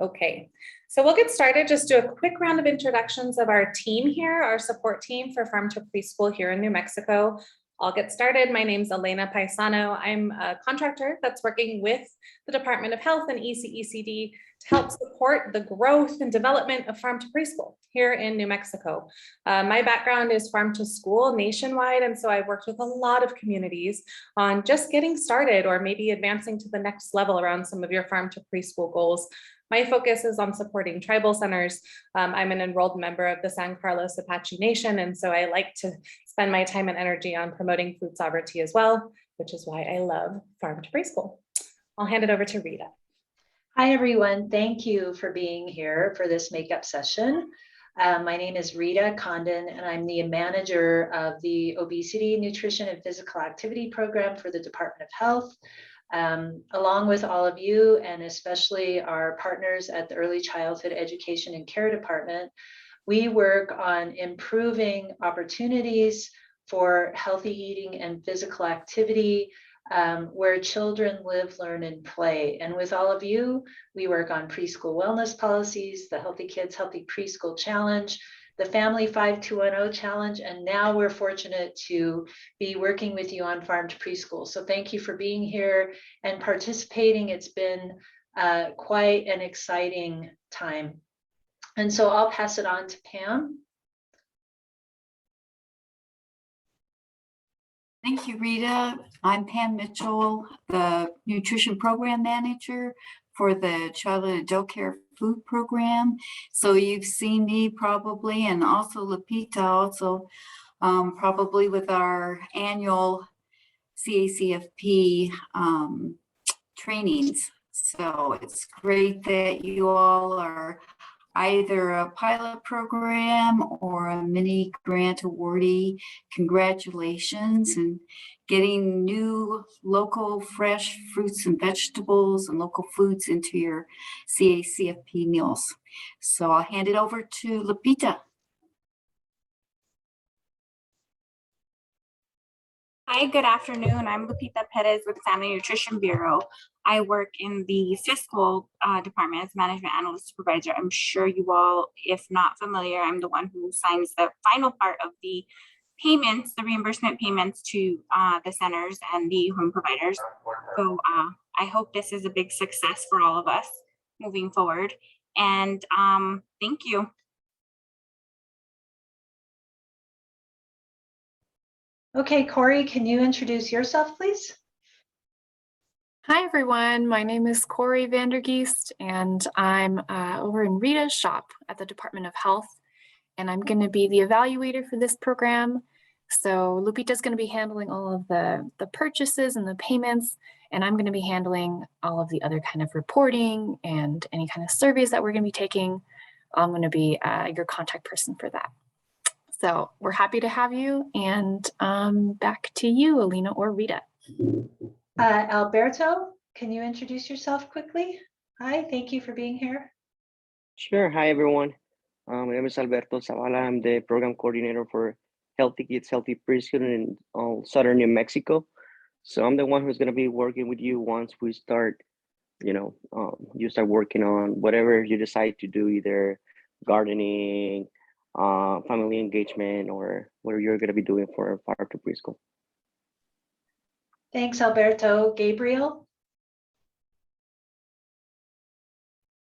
Okay, so we'll get started. Just do a quick round of introductions of our team here, our support team for Farm to Preschool here in New Mexico. I'll get started. My name's Elena Paisano. I'm a contractor that's working with the Department of Health and ECECD to help support the growth and development of Farm to Preschool here in New Mexico. My background is Farm to School nationwide, and so I worked with a lot of communities on just getting started or maybe advancing to the next level around some of your Farm to Preschool goals. My focus is on supporting tribal centers. I'm an enrolled member of the San Carlos Apache Nation, and so I like to spend my time and energy on promoting food sovereignty as well, which is why I love Farm to Preschool. I'll hand it over to Rita. Hi, everyone. Thank you for being here for this makeup session. My name is Rita Condon, and I'm the manager of the Obesity, Nutrition, and Physical Activity Program for the Department of Health. Along with all of you, and especially our partners at the Early Childhood Education and Care Department, we work on improving opportunities for healthy eating and physical activity where children live, learn, and play. And with all of you, we work on preschool wellness policies, the Healthy Kids, Healthy Preschool Challenge, the Family 5210 Challenge, and now we're fortunate to be working with you on Farm to Preschool. So thank you for being here and participating. It's been quite an exciting time. And so I'll pass it on to Pam. Thank you, Rita. I'm Pam Mitchell, the Nutrition Program Manager for the Childhood Adult Care Food Program. So you've seen me probably, and also Lupita also probably with our annual CACFP trainings. So it's great that you all are either a pilot program or a mini grant awardee. Congratulations, and getting new local fresh fruits and vegetables and local foods into your CACFP meals. So I'll hand it over to Lupita. Hi, good afternoon. I'm Lupita Perez with Family Nutrition Bureau. I work in the fiscal department as management analyst supervisor. I'm sure you all, if not familiar, I'm the one who signs the final part of the payments, the reimbursement payments to the centers and the home providers. So I hope this is a big success for all of us moving forward. And thank you. Okay, Corey, can you introduce yourself, please? Hi, everyone. My name is Corey Vandergeest, and I'm over in Rita's shop at the Department of Health, and I'm going to be the evaluator for this program. So Lupita's going to be handling all of the purchases and the payments, and I'm going to be handling all of the other kind of reporting and any kind of surveys that we're going to be taking. I'm going to be your contact person for that. So we're happy to have you, and back to you, Alina or Rita. Alberto, can you introduce yourself quickly? Hi, thank you for being here. Sure. Hi, everyone. My name is Alberto Zavala. I'm the program coordinator for Healthy Kids, Healthy Preschool in Southern New Mexico. So I'm the one who's going to be working with you once we start, you start working on whatever you decide to do, either gardening, family engagement, or what you're going to be doing for Farm to Preschool. Thanks, Alberto. Gabriel?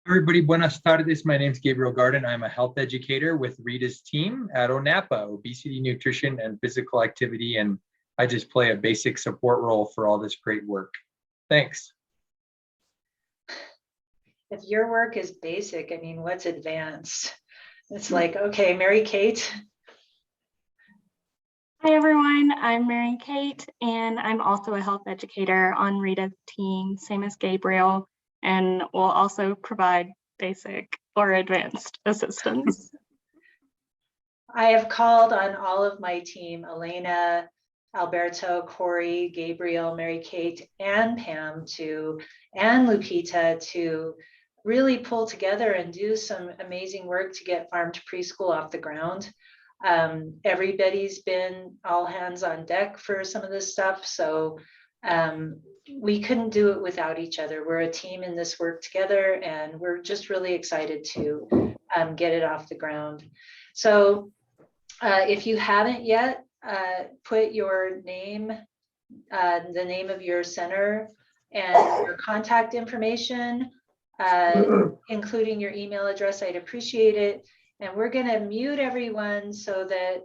Everybody, buenas tardes. My name is Gabriel Garden. I'm a health educator with Rita's team at ONAPA, Obesity, Nutrition, and Physical Activity, and I just play a basic support role for all this great work. Thanks. If your work is basic, I mean, what's advanced? It's like, okay, Mary Kate. Hi, everyone. I'm Mary Kate, and I'm also a health educator on Rita's team, same as Gabriel, and will also provide basic or advanced assistance. I have called on all of my team, Elena, Alberto, Corey, Gabriel, Mary Kate, and Pam and Lupita to really pull together and do some amazing work to get Farm to Preschool off the ground. Everybody's been all hands on deck for some of this stuff. So we couldn't do it without each other. We're a team in this work together, and we're just really excited to get it off the ground. So if you haven't yet, put your name, the name of your center and your contact information, including your email address. I'd appreciate it. And we're going to mute everyone so that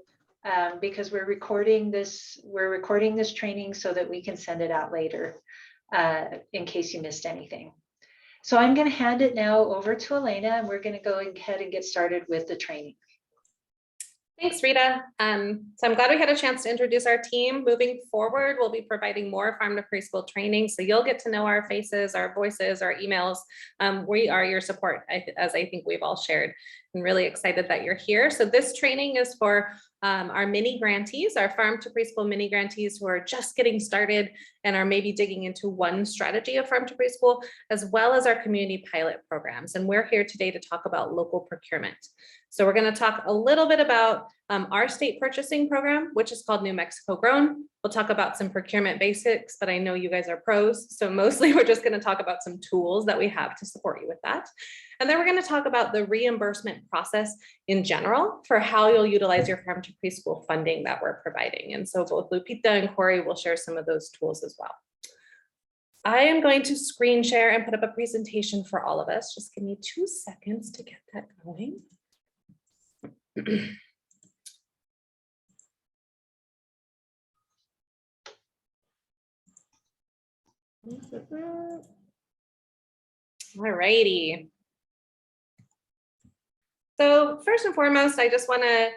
because we're recording this training so that we can send it out later in case you missed anything. So I'm going to hand it now over to Elena, and we're going to go ahead and get started with the training. Thanks, Rita. So I'm glad we had a chance to introduce our team. Moving forward, we'll be providing more farm to preschool training. So you'll get to know our faces, our voices, our emails. We are your support, as I think we've all shared. I'm really excited that you're here. So this training is for our mini grantees, our farm to preschool mini grantees who are just getting started and are maybe digging into one strategy of farm to preschool, as well as our community pilot programs. And we're here today to talk about local procurement. So we're going to talk a little bit about our state purchasing program, which is called New Mexico Grown. We'll talk about some procurement basics, but I know you guys are pros. So mostly we're just going to talk about some tools that we have to support you with that. And then we're going to talk about the reimbursement process in general for how you'll utilize your farm to preschool funding that we're providing. And so both Lupita and Corey will share some of those tools as well. I am going to screen share and put up a presentation for all of us. Just give me 2 seconds to get that going. All righty. So first and foremost, I just want to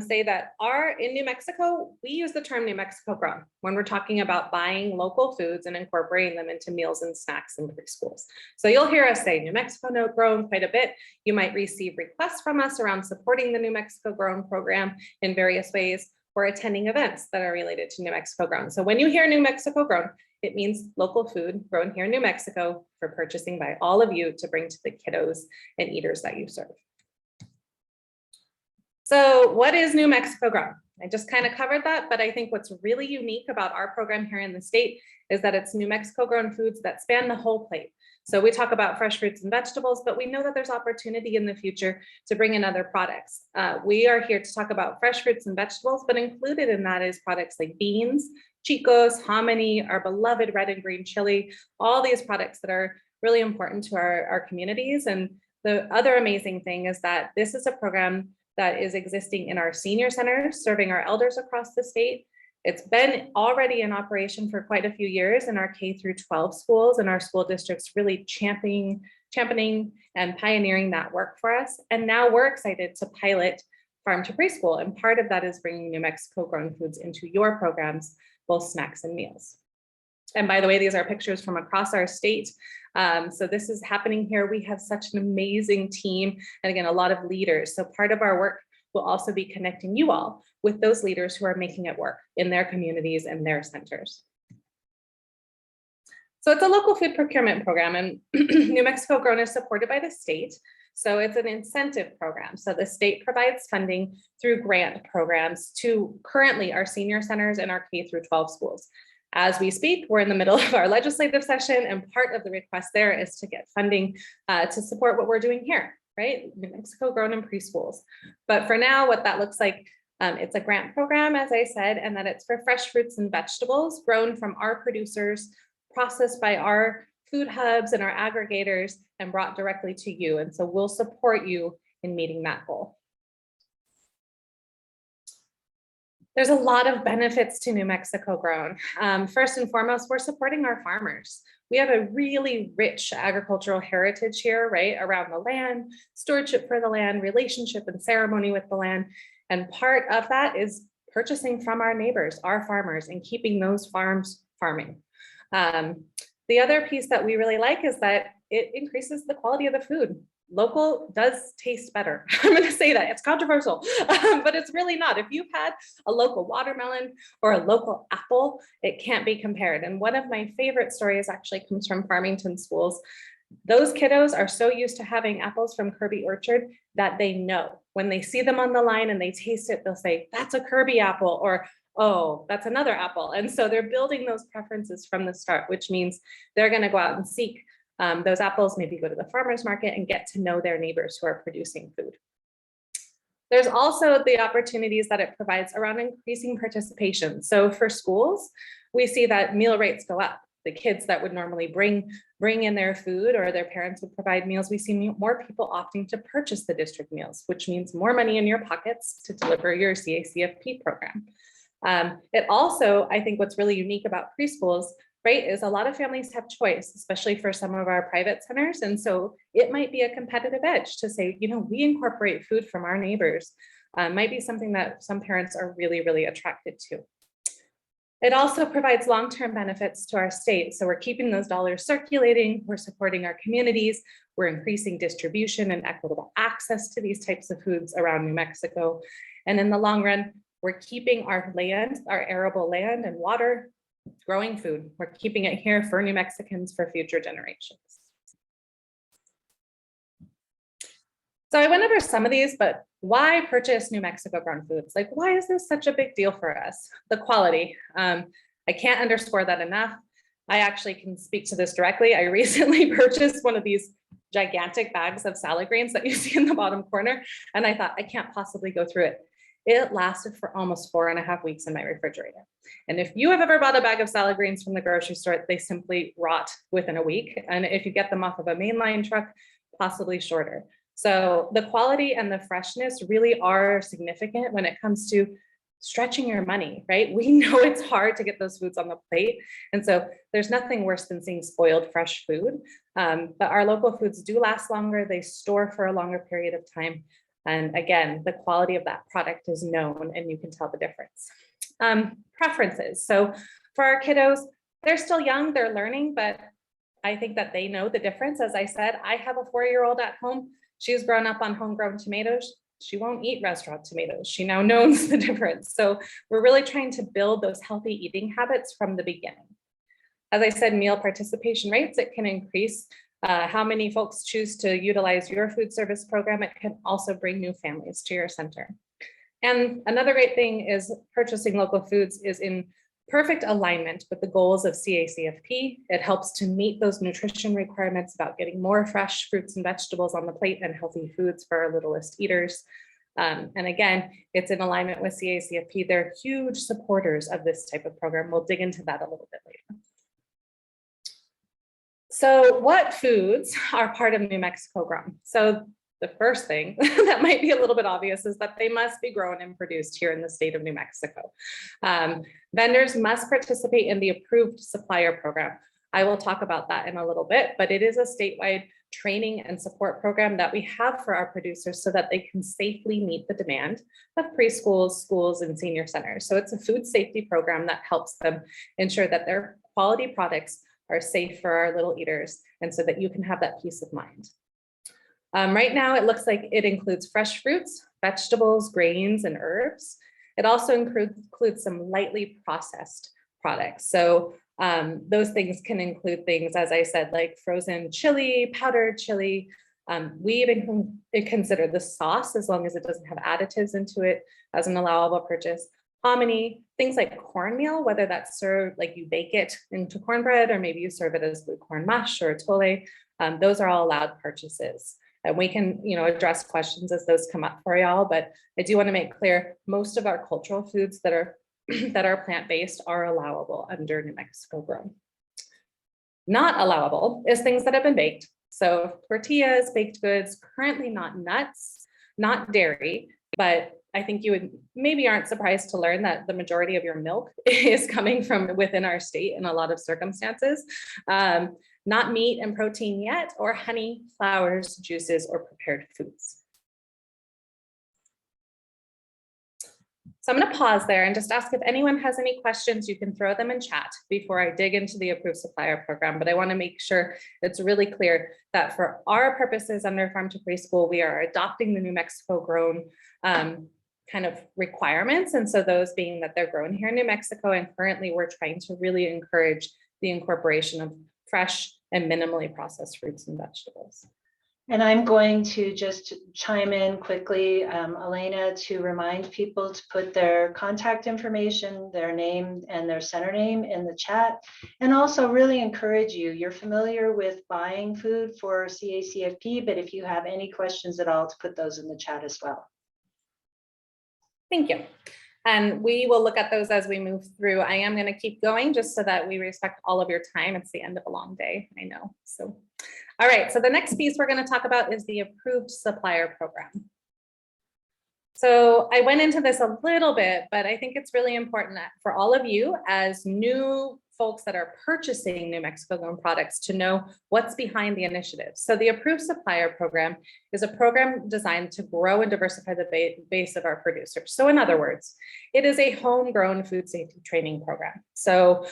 say that in New Mexico, we use the term New Mexico Grown when we're talking about buying local foods and incorporating them into meals and snacks in preschools. So you'll hear us say New Mexico Grown quite a bit. You might receive requests from us around supporting the New Mexico Grown program in various ways, or attending events that are related to New Mexico Grown. So when you hear New Mexico Grown, it means local food grown here in New Mexico for purchasing by all of you to bring to the kiddos and eaters that you serve. So what is New Mexico Grown? I just kind of covered that, but I think what's really unique about our program here in the state is that it's New Mexico grown foods that span the whole plate. So we talk about fresh fruits and vegetables, but we know that there's opportunity in the future to bring in other products. We are here to talk about fresh fruits and vegetables, but included in that is products like beans, chicos, hominy, our beloved red and green chili, all these products that are really important to our communities. And the other amazing thing is that this is a program that is existing in our senior centers, serving our elders across the state. It's been already in operation for quite a few years in our K through 12 schools, and our school districts really championing and pioneering that work for us. And now we're excited to pilot farm to preschool. And part of that is bringing New Mexico grown foods into your programs, both snacks and meals. And by the way, these are pictures from across our state. So this is happening here. We have such an amazing team, and again, a lot of leaders. So part of our work will also be connecting you all with those leaders who are making it work in their communities and their centers. So it's a local food procurement program, and New Mexico Grown is supported by the state. So it's an incentive program. So the state provides funding through grant programs to currently our senior centers and our K through 12 schools. As we speak, we're in the middle of our legislative session, and part of the request there is to get funding to support what we're doing here, right? New Mexico Grown in preschools. But for now, what that looks like, it's a grant program, as I said, and that it's for fresh fruits and vegetables grown from our producers, processed by our food hubs and our aggregators, and brought directly to you. And so we'll support you in meeting that goal. There's a lot of benefits to New Mexico Grown. First and foremost, we're supporting our farmers. We have a really rich agricultural heritage here, right, around the land, stewardship for the land, relationship and ceremony with the land. And part of that is purchasing from our neighbors, our farmers, and keeping those farms farming. The other piece that we really like is that it increases the quality of the food. Local does taste better. I'm going to say that. It's controversial, but it's really not. If you've had a local watermelon or a local apple, it can't be compared. And one of my favorite stories actually comes from Farmington schools. Those kiddos are so used to having apples from Kirby Orchard that they know when they see them on the line and they taste it, they'll say, that's a Kirby apple, or oh, that's another apple. And so they're building those preferences from the start, which means they're going to go out and seek those apples, maybe go to the farmer's market and get to know their neighbors who are producing food. There's also the opportunities that it provides around increasing participation. So for schools, we see that meal rates go up. The kids that would normally bring in their food, or their parents would provide meals, we see more people opting to purchase the district meals, which means more money in your pockets to deliver your CACFP program. It also, I think what's really unique about preschools, right, is a lot of families have choice, especially for some of our private centers. And so it might be a competitive edge to say, you know, we incorporate food from our neighbors. Might be something that some parents are really, really attracted to. It also provides long-term benefits to our state. So we're keeping those dollars circulating, we're supporting our communities, we're increasing distribution and equitable access to these types of foods around New Mexico. And in the long run, we're keeping our land, our arable land and water, growing food. We're keeping it here for New Mexicans for future generations. So I went over some of these, but why purchase New Mexico grown foods? Like, why is this such a big deal for us? The quality. I can't underscore that enough. I actually can speak to this directly. I recently purchased one of these gigantic bags of salad greens that you see in the bottom corner, and I thought, I can't possibly go through it. It lasted for almost 4.5 weeks in my refrigerator. And if you have ever bought a bag of salad greens from the grocery store, they simply rot within a week. And if you get them off of a mainline truck, possibly shorter. So the quality and the freshness really are significant when it comes to stretching your money, right? We know it's hard to get those foods on the plate. And so there's nothing worse than seeing spoiled fresh food. But our local foods do last longer. They store for a longer period of time. And again, the quality of that product is known and you can tell the difference. Preferences. So for our kiddos, they're still young, they're learning, but I think that they know the difference. As I said, I have a 4-year-old at home. She's grown up on homegrown tomatoes. She won't eat restaurant tomatoes. She now knows the difference. So we're really trying to build those healthy eating habits from the beginning. As I said, meal participation rates, it can increase how many folks choose to utilize your food service program. It can also bring new families to your center. And another great thing is purchasing local foods is in perfect alignment with the goals of CACFP. It helps to meet those nutrition requirements about getting more fresh fruits and vegetables on the plate and healthy foods for our littlest eaters. And again, it's in alignment with CACFP. They're huge supporters of this type of program. We'll dig into that a little bit later. So what foods are part of New Mexico grown? So the first thing that might be a little bit obvious is that they must be grown and produced here in the state of New Mexico. Vendors must participate in the approved supplier program. I will talk about that in a little bit, but it is a statewide training and support program that we have for our producers so that they can safely meet the demand of preschools, schools, and senior centers. So it's a food safety program that helps them ensure that their quality products are safe for our little eaters and so that you can have that peace of mind. Right now, it looks like it includes fresh fruits, vegetables, grains, and herbs. It also includes some lightly processed products. So those things can include things, as I said, like frozen chili, powdered chili. We even consider the sauce, as long as it doesn't have additives into it, as an allowable purchase. Hominy, things like cornmeal, whether that's served, like you bake it into cornbread, or maybe you serve it as blue corn mush or tole, those are all allowed purchases. And we can, address questions as those come up for y'all, but I do want to make clear, most of our cultural foods that are plant-based are allowable under New Mexico grown. Not allowable is things that have been baked. So tortillas, baked goods, currently not nuts, not dairy, but I think you maybe aren't surprised to learn that the majority of your milk is coming from within our state in a lot of circumstances. Not meat and protein yet, or honey, flowers, juices, or prepared foods. So I'm going to pause there and just ask if anyone has any questions. You can throw them in chat before I dig into the approved supplier program, but I want to make sure it's really clear that for our purposes under Farm to Preschool, we are adopting the New Mexico grown kind of requirements. And so those being that they're grown here in New Mexico, and currently we're trying to really encourage the incorporation of fresh and minimally processed fruits and vegetables. And I'm going to just chime in quickly, Elena, to remind people to put their contact information, their name and their center name in the chat. And also really encourage you, you're familiar with buying food for CACFP, but if you have any questions at all, to put those in the chat as well. Thank you. And we will look at those as we move through. I am going to keep going just so that we respect all of your time. It's the end of a long day, I know. So, all right. So the next piece we're going to talk about is the approved supplier program. So I went into this a little bit, but I think it's really important that for all of you as new folks that are purchasing New Mexico grown products to know what's behind the initiative. So the approved supplier program is a program designed to grow and diversify the base of our producers. So in other words, it is a homegrown food safety training program. So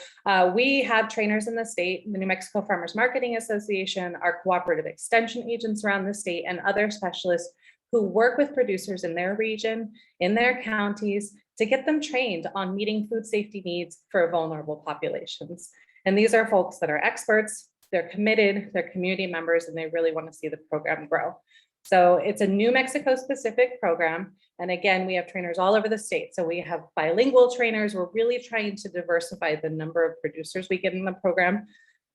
we have trainers in the state, the New Mexico Farmers Marketing Association, our cooperative extension agents around the state, and other specialists who work with producers in their region, in their counties, to get them trained on meeting food safety needs for vulnerable populations. And these are folks that are experts, they're committed, they're community members, and they really want to see the program grow. So it's a New Mexico specific program. And again, we have trainers all over the state. So we have bilingual trainers. We're really trying to diversify the number of producers we get in the program.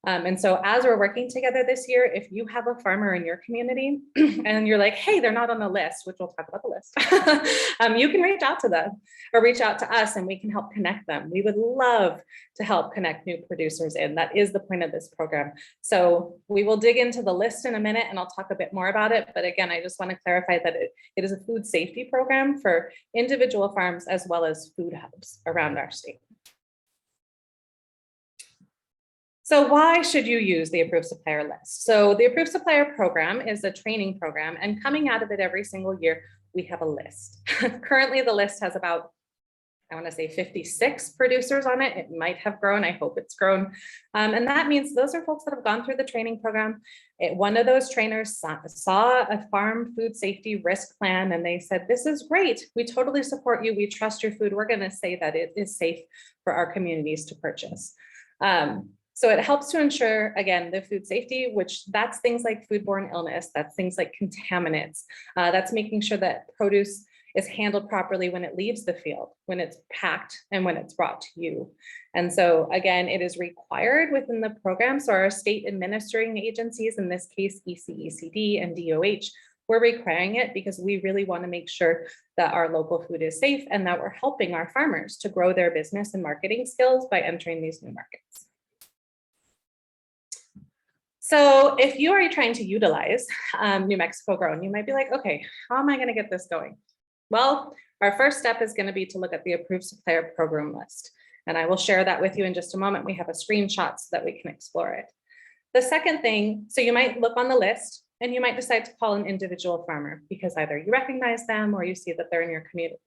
And so as we're working together this year, if you have a farmer in your community and you're like, hey, they're not on the list, which we'll talk about the list, you can reach out to them or reach out to us and we can help connect them. We would love to help connect new producers in. That is the point of this program. So we will dig into the list in a minute and I'll talk a bit more about it. But again, I just want to clarify that it is a food safety program for individual farms as well as food hubs around our state. So why should you use the approved supplier list? So the approved supplier program is a training program, and coming out of it every single year, we have a list. Currently, the list has about, I want to say 56 producers on it. It might have grown. I hope it's grown. And that means those are folks that have gone through the training program. One of those trainers saw a farm food safety risk plan and they said, this is great. We totally support you. We trust your food. We're going to say that it is safe for our communities to purchase. So it helps to ensure, again, the food safety, which that's things like foodborne illness, that's things like contaminants, that's making sure that produce is handled properly when it leaves the field, when it's packed, and when it's brought to you. And so again, it is required within the program. So our state administering agencies, in this case, ECECD and DOH, we're requiring it because we really want to make sure that our local food is safe and that we're helping our farmers to grow their business and marketing skills by entering these new markets. So if you are trying to utilize New Mexico grown, you might be like, okay, how am I going to get this going? Well, our first step is going to be to look at the approved supplier program list. And I will share that with you in just a moment. We have a screenshot so that we can explore it. The second thing, so you might look on the list and you might decide to call an individual farmer because either you recognize them or you see that they're in your community.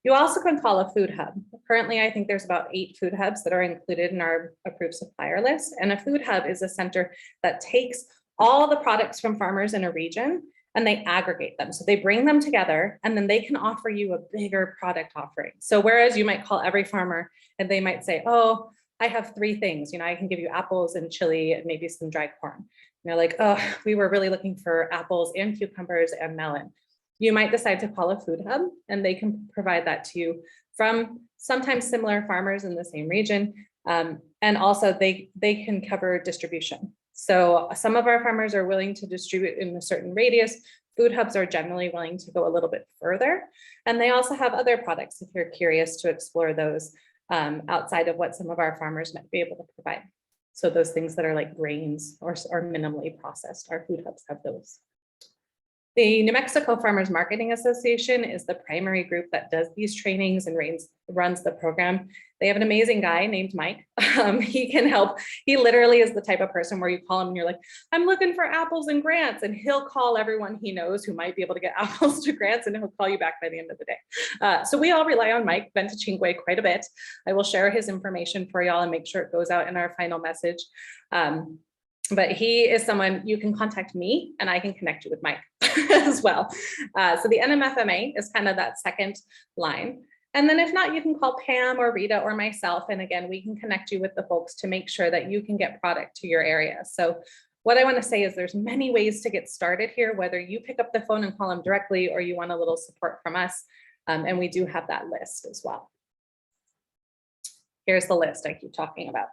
You also can call a food hub. Currently, I think there's about 8 food hubs that are included in our approved supplier list. And a food hub is a center that takes all the products from farmers in a region and they aggregate them. So they bring them together and then they can offer you a bigger product offering. So whereas you might call every farmer and they might say, oh, I have 3 things, I can give you apples and chili and maybe some dried corn. And they're like, oh, we were really looking for apples and cucumbers and melon. You might decide to call a food hub and they can provide that to you from sometimes similar farmers in the same region. And also they can cover distribution. So some of our farmers are willing to distribute in a certain radius. Food hubs are generally willing to go a little bit further. And they also have other products if you're curious to explore those outside of what some of our farmers might be able to provide. So those things that are like grains or minimally processed, our food hubs have those. The New Mexico Farmers Marketing Association is the primary group that does these trainings and runs the program. They have an amazing guy named Mike. He can help. He literally is the type of person where you call him and you're like, I'm looking for apples and grants. And he'll call everyone he knows who might be able to get apples to grants and he'll call you back by the end of the day. So we all rely on Mike Ventachingwe quite a bit. I will share his information for y'all and make sure it goes out in our final message. But he is someone you can contact me and I can connect you with Mike as well. So the NMFMA is kind of that second line. And then if not, you can call Pam or Rita or myself. And again, we can connect you with the folks to make sure that you can get product to your area. So what I want to say is there's many ways to get started here, whether you pick up the phone and call them directly or you want a little support from us. And we do have that list as well. Here's the list I keep talking about.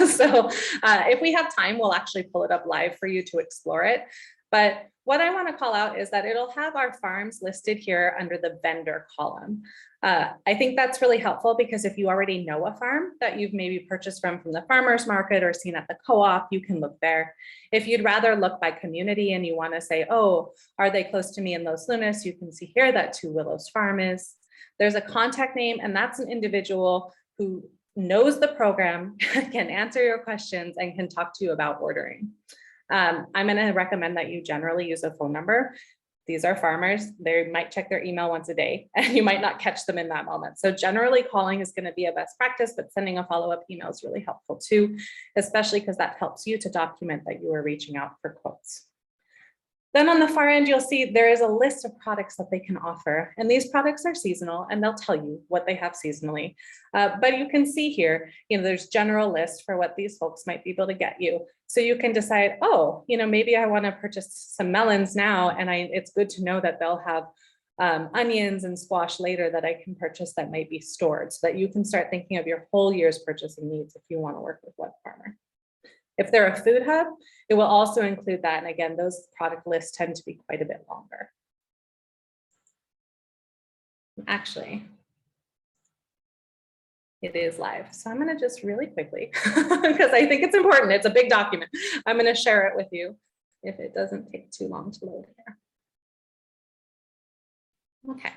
So if we have time, we'll actually pull it up live for you to explore it. But what I want to call out is that it'll have our farms listed here under the vendor column. I think that's really helpful because if you already know a farm that you've maybe purchased from the farmer's market or seen at the co-op, you can look there. If you'd rather look by community and you want to say, oh, are they close to me in Los Lunas? You can see here that Two Willows Farm is. There's a contact name, and that's an individual who knows the program, can answer your questions, and can talk to you about ordering. I'm going to recommend that you generally use a phone number. These are farmers. They might check their email once a day, and you might not catch them in that moment. So generally calling is going to be a best practice, but sending a follow-up email is really helpful too, especially because that helps you to document that you are reaching out for quotes. Then on the far end, you'll see there is a list of products that they can offer. And these products are seasonal, and they'll tell you what they have seasonally. But you can see here, there's general list for what these folks might be able to get you. So you can decide, oh, maybe I want to purchase some melons now, and it's good to know that they'll have onions and squash later that I can purchase that might be stored, so that you can start thinking of your whole year's purchasing needs if you want to work with one farmer. If they're a food hub, it will also include that. And again, those product lists tend to be quite a bit longer. Actually, it is live. So I'm going to just really quickly, because I think it's important. It's a big document. I'm going to share it with you if it doesn't take too long to load here. Okay.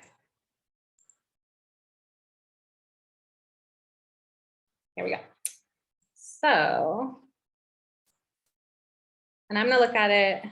Here we go. So, and I'm going to look at it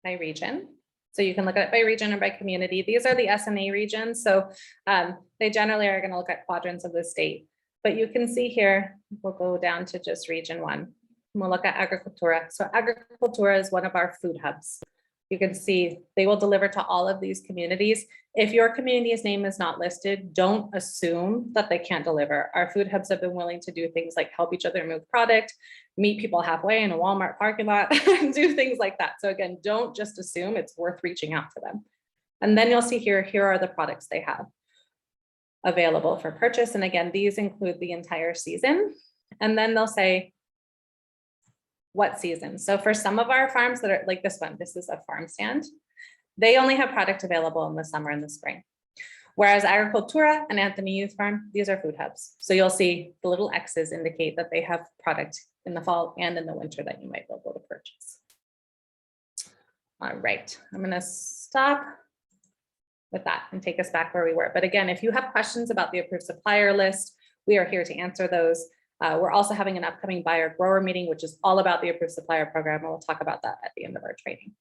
by region. So you can look at it by region or by community. These are the SNA regions. So they generally are going to look at quadrants of the state. But you can see here, we'll go down to just region 1. And we'll look at Agricultura. So Agricultura is one of our food hubs. You can see they will deliver to all of these communities. If your community's name is not listed, don't assume that they can't deliver. Our food hubs have been willing to do things like help each other move product, meet people halfway in a Walmart parking lot, and do things like that. So again, don't just assume, it's worth reaching out to them. And then you'll see here are the products they have available for purchase. And again, these include the entire season. And then they'll say, what season? So for some of our farms that are like this one, this is a farm stand. They only have product available in the summer and the spring. Whereas Agricultura and Anthony Youth Farm, these are food hubs. So you'll see the little X's indicate that they have product in the fall and in the winter that you might be able to purchase. All right, I'm going to stop with that and take us back where we were. But again, if you have questions about the approved supplier list, we are here to answer those. We're also having an upcoming buyer grower meeting, which is all about the approved supplier program. And we'll talk about that at the end of our training.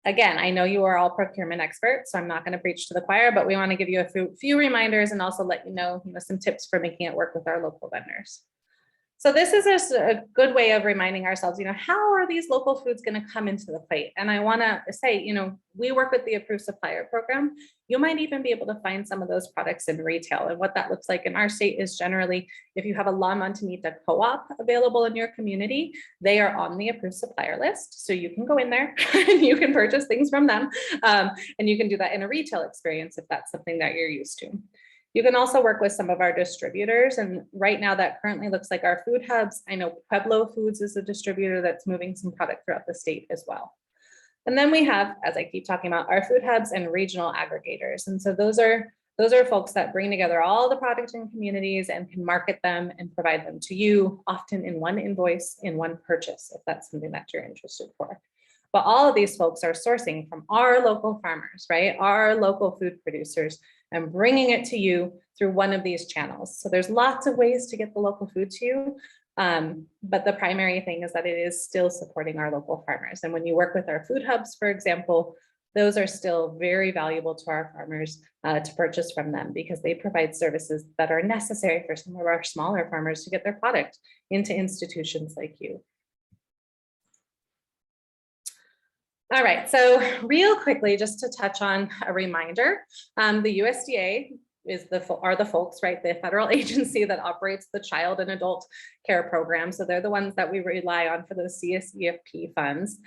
Again, I know you are all procurement experts, so I'm not going to preach to the choir, but we want to give you a few reminders and also let you know, some tips for making it work with our local vendors. So this is just a good way of reminding ourselves, how are these local foods going to come into the plate? And I want to say, we work with the approved supplier program. You might even be able to find some of those products in retail. And what that looks like in our state is generally, if you have a La Montanita co-op available in your community, they are on the approved supplier list. So you can go in there and you can purchase things from them. And you can do that in a retail experience if that's something that you're used to. You can also work with some of our distributors. And right now that currently looks like our food hubs. I know Pueblo Foods is a distributor that's moving some product throughout the state as well. And then we have, as I keep talking about, our food hubs and regional aggregators. And so those are folks that bring together all the products in communities and can market them and provide them to you, often in one invoice, in one purchase, if that's something that you're interested for. But all of these folks are sourcing from our local farmers, right? Our local food producers, and bringing it to you through one of these channels. So there's lots of ways to get the local food to you. But the primary thing is that it is still supporting our local farmers. And when you work with our food hubs, for example, those are still very valuable to our farmers to purchase from them because they provide services that are necessary for some of our smaller farmers to get their product into institutions like you. All right, so real quickly, just to touch on a reminder, the USDA are the folks, right? The federal agency that operates the child and adult care program. So they're the ones that we rely on for those CSEFP funds.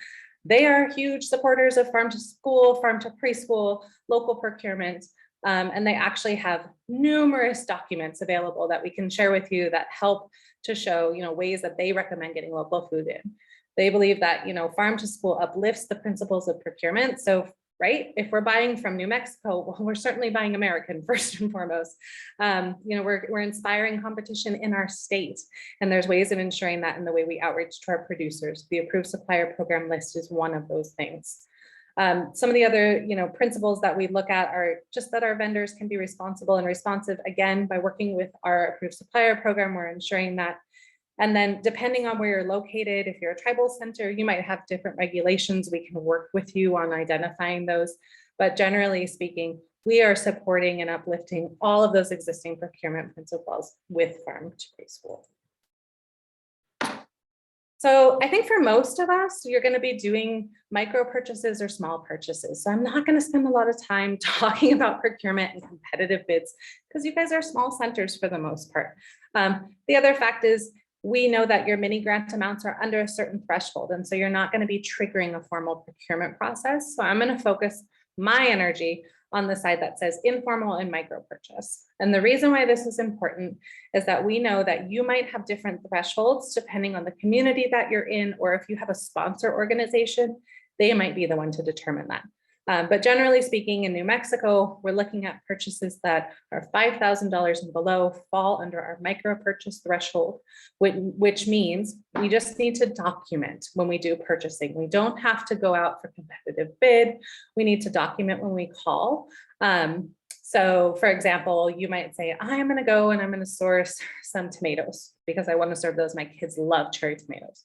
They are huge supporters of farm to school, farm to preschool, local procurement, and they actually have numerous documents available that we can share with you that help to show, ways that they recommend getting local food in. They believe that, farm to school uplifts the principles of procurement. So, right, if we're buying from New Mexico, well, we're certainly buying American first and foremost. We're inspiring competition in our state, and there's ways of ensuring that in the way we outreach to our producers. The approved supplier program list is one of those things. Some of the other, principles that we look at are just that our vendors can be responsible and responsive. Again, by working with our approved supplier program, we're ensuring that. And then depending on where you're located, if you're a tribal center, you might have different regulations. We can work with you on identifying those. But generally speaking, we are supporting and uplifting all of those existing procurement principles with farm to preschool. So I think for most of us, you're going to be doing micro purchases or small purchases. So I'm not going to spend a lot of time talking about procurement and competitive bids because you guys are small centers for the most part. The other fact is, we know that your mini grant amounts are under a certain threshold, and so you're not going to be triggering a formal procurement process. So I'm going to focus my energy on the side that says informal and micro purchase. And the reason why this is important is that we know that you might have different thresholds depending on the community that you're in, or if you have a sponsor organization, they might be the one to determine that. But generally speaking, in New Mexico, we're looking at purchases that are $5,000 and below fall under our micro purchase threshold, which means we just need to document when we do purchasing. We don't have to go out for competitive bid. We need to document when we call. So for example, you might say, I'm going to go and I'm going to source some tomatoes because I want to serve those. My kids love cherry tomatoes.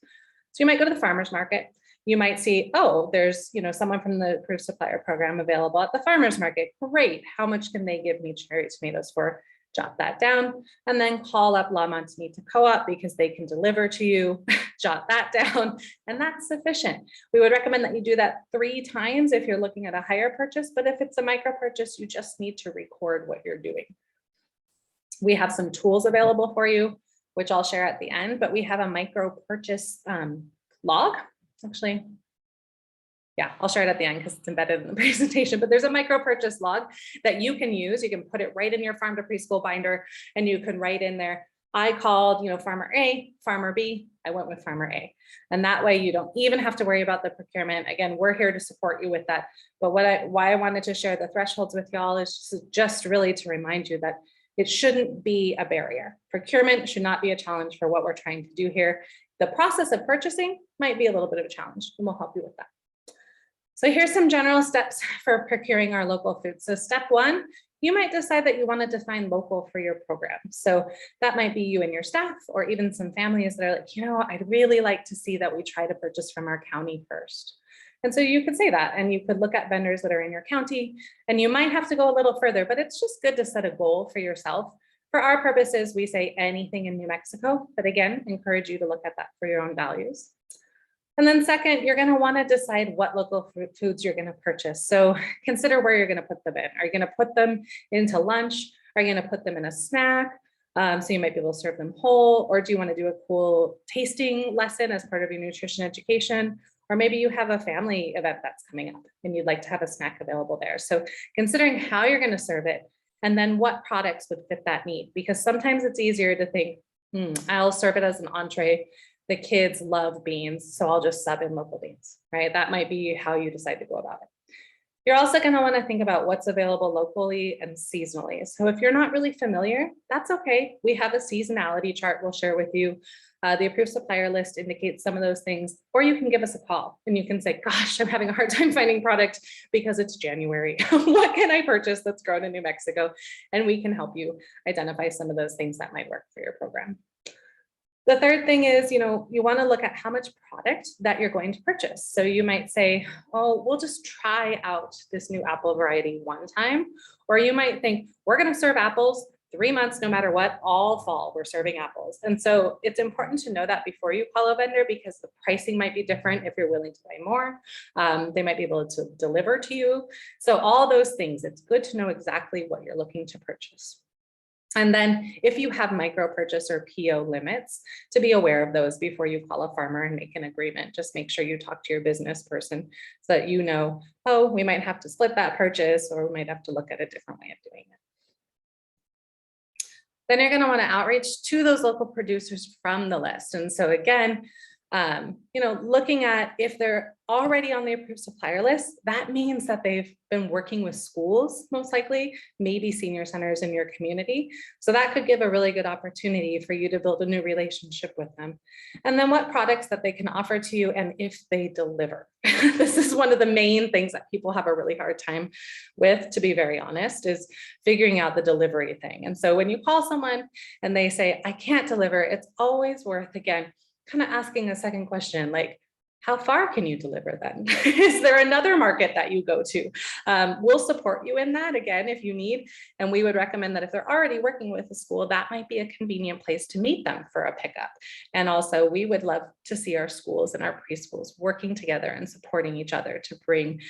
So you might go to the farmer's market. You might see, oh, there's someone from the approved supplier program available at the farmer's market. Great. How much can they give me cherry tomatoes for? Jot that down and then call up La Montanita Co-op because they can deliver to you. Jot that down, and that's sufficient. We would recommend that you do that 3 times if you're looking at a higher purchase, but if it's a micro purchase, you just need to record what you're doing. We have some tools available for you, which I'll share at the end, but we have a micro purchase log. Actually, yeah, I'll share it at the end because it's embedded in the presentation, but there's a micro purchase log that you can use. You can put it right in your farm to preschool binder and you can write in there, I called, farmer A, farmer B, I went with farmer A. And that way you don't even have to worry about the procurement. Again, we're here to support you with that. But why I wanted to share the thresholds with y'all is just really to remind you that it shouldn't be a barrier. Procurement should not be a challenge for what we're trying to do here. The process of purchasing might be a little bit of a challenge, and we'll help you with that. So here's some general steps for procuring our local food. So step 1, you might decide that you want to define local for your program. So that might be you and your staff, or even some families that are like, I'd really like to see that we try to purchase from our county first. And so you could say that, and you could look at vendors that are in your county, and you might have to go a little further, but it's just good to set a goal for yourself. For our purposes, we say anything in New Mexico, but again, encourage you to look at that for your own values. And then second, you're going to want to decide what local foods you're going to purchase. So consider where you're going to put them in. Are you going to put them into lunch? Are you going to put them in a snack? So you might be able to serve them whole, or do you want to do a cool tasting lesson as part of your nutrition education? Or maybe you have a family event that's coming up and you'd like to have a snack available there. So considering how you're going to serve it, and then what products would fit that need, because sometimes it's easier to think, I'll serve it as an entree. The kids love beans, so I'll just sub in local beans, right? That might be how you decide to go about it. You're also going to want to think about what's available locally and seasonally. So if you're not really familiar, that's okay. We have a seasonality chart we'll share with you. The approved supplier list indicates some of those things, or you can give us a call and you can say, gosh, I'm having a hard time finding product because it's January. What can I purchase that's grown in New Mexico? And we can help you identify some of those things that might work for your program. The third thing is, you want to look at how much product that you're going to purchase. So you might say, oh, we'll just try out this new apple variety one time. Or you might think, we're going to serve apples 3 months, no matter what, all fall, we're serving apples. And so it's important to know that before you call a vendor, because the pricing might be different if you're willing to pay more. They might be able to deliver to you. So all those things, it's good to know exactly what you're looking to purchase. And then if you have micro purchase or PO limits, to be aware of those before you call a farmer and make an agreement. Just make sure you talk to your business person so that you know, oh, we might have to split that purchase, or we might have to look at a different way of doing it. Then you're going to want to outreach to those local producers from the list. And so again, looking at if they're already on the approved supplier list, that means that they've been working with schools, most likely, maybe senior centers in your community. So that could give a really good opportunity for you to build a new relationship with them. And then what products that they can offer to you and if they deliver. This is one of the main things that people have a really hard time with, to be very honest, is figuring out the delivery thing. And so when you call someone and they say, I can't deliver, it's always worth, again, kind of asking a second question, like, how far can you deliver then? Is there another market that you go to? We'll support you in that, again, if you need. And we would recommend that if they're already working with a school, that might be a convenient place to meet them for a pickup. And also, we would love to see our schools and our preschools working together and supporting each other to bring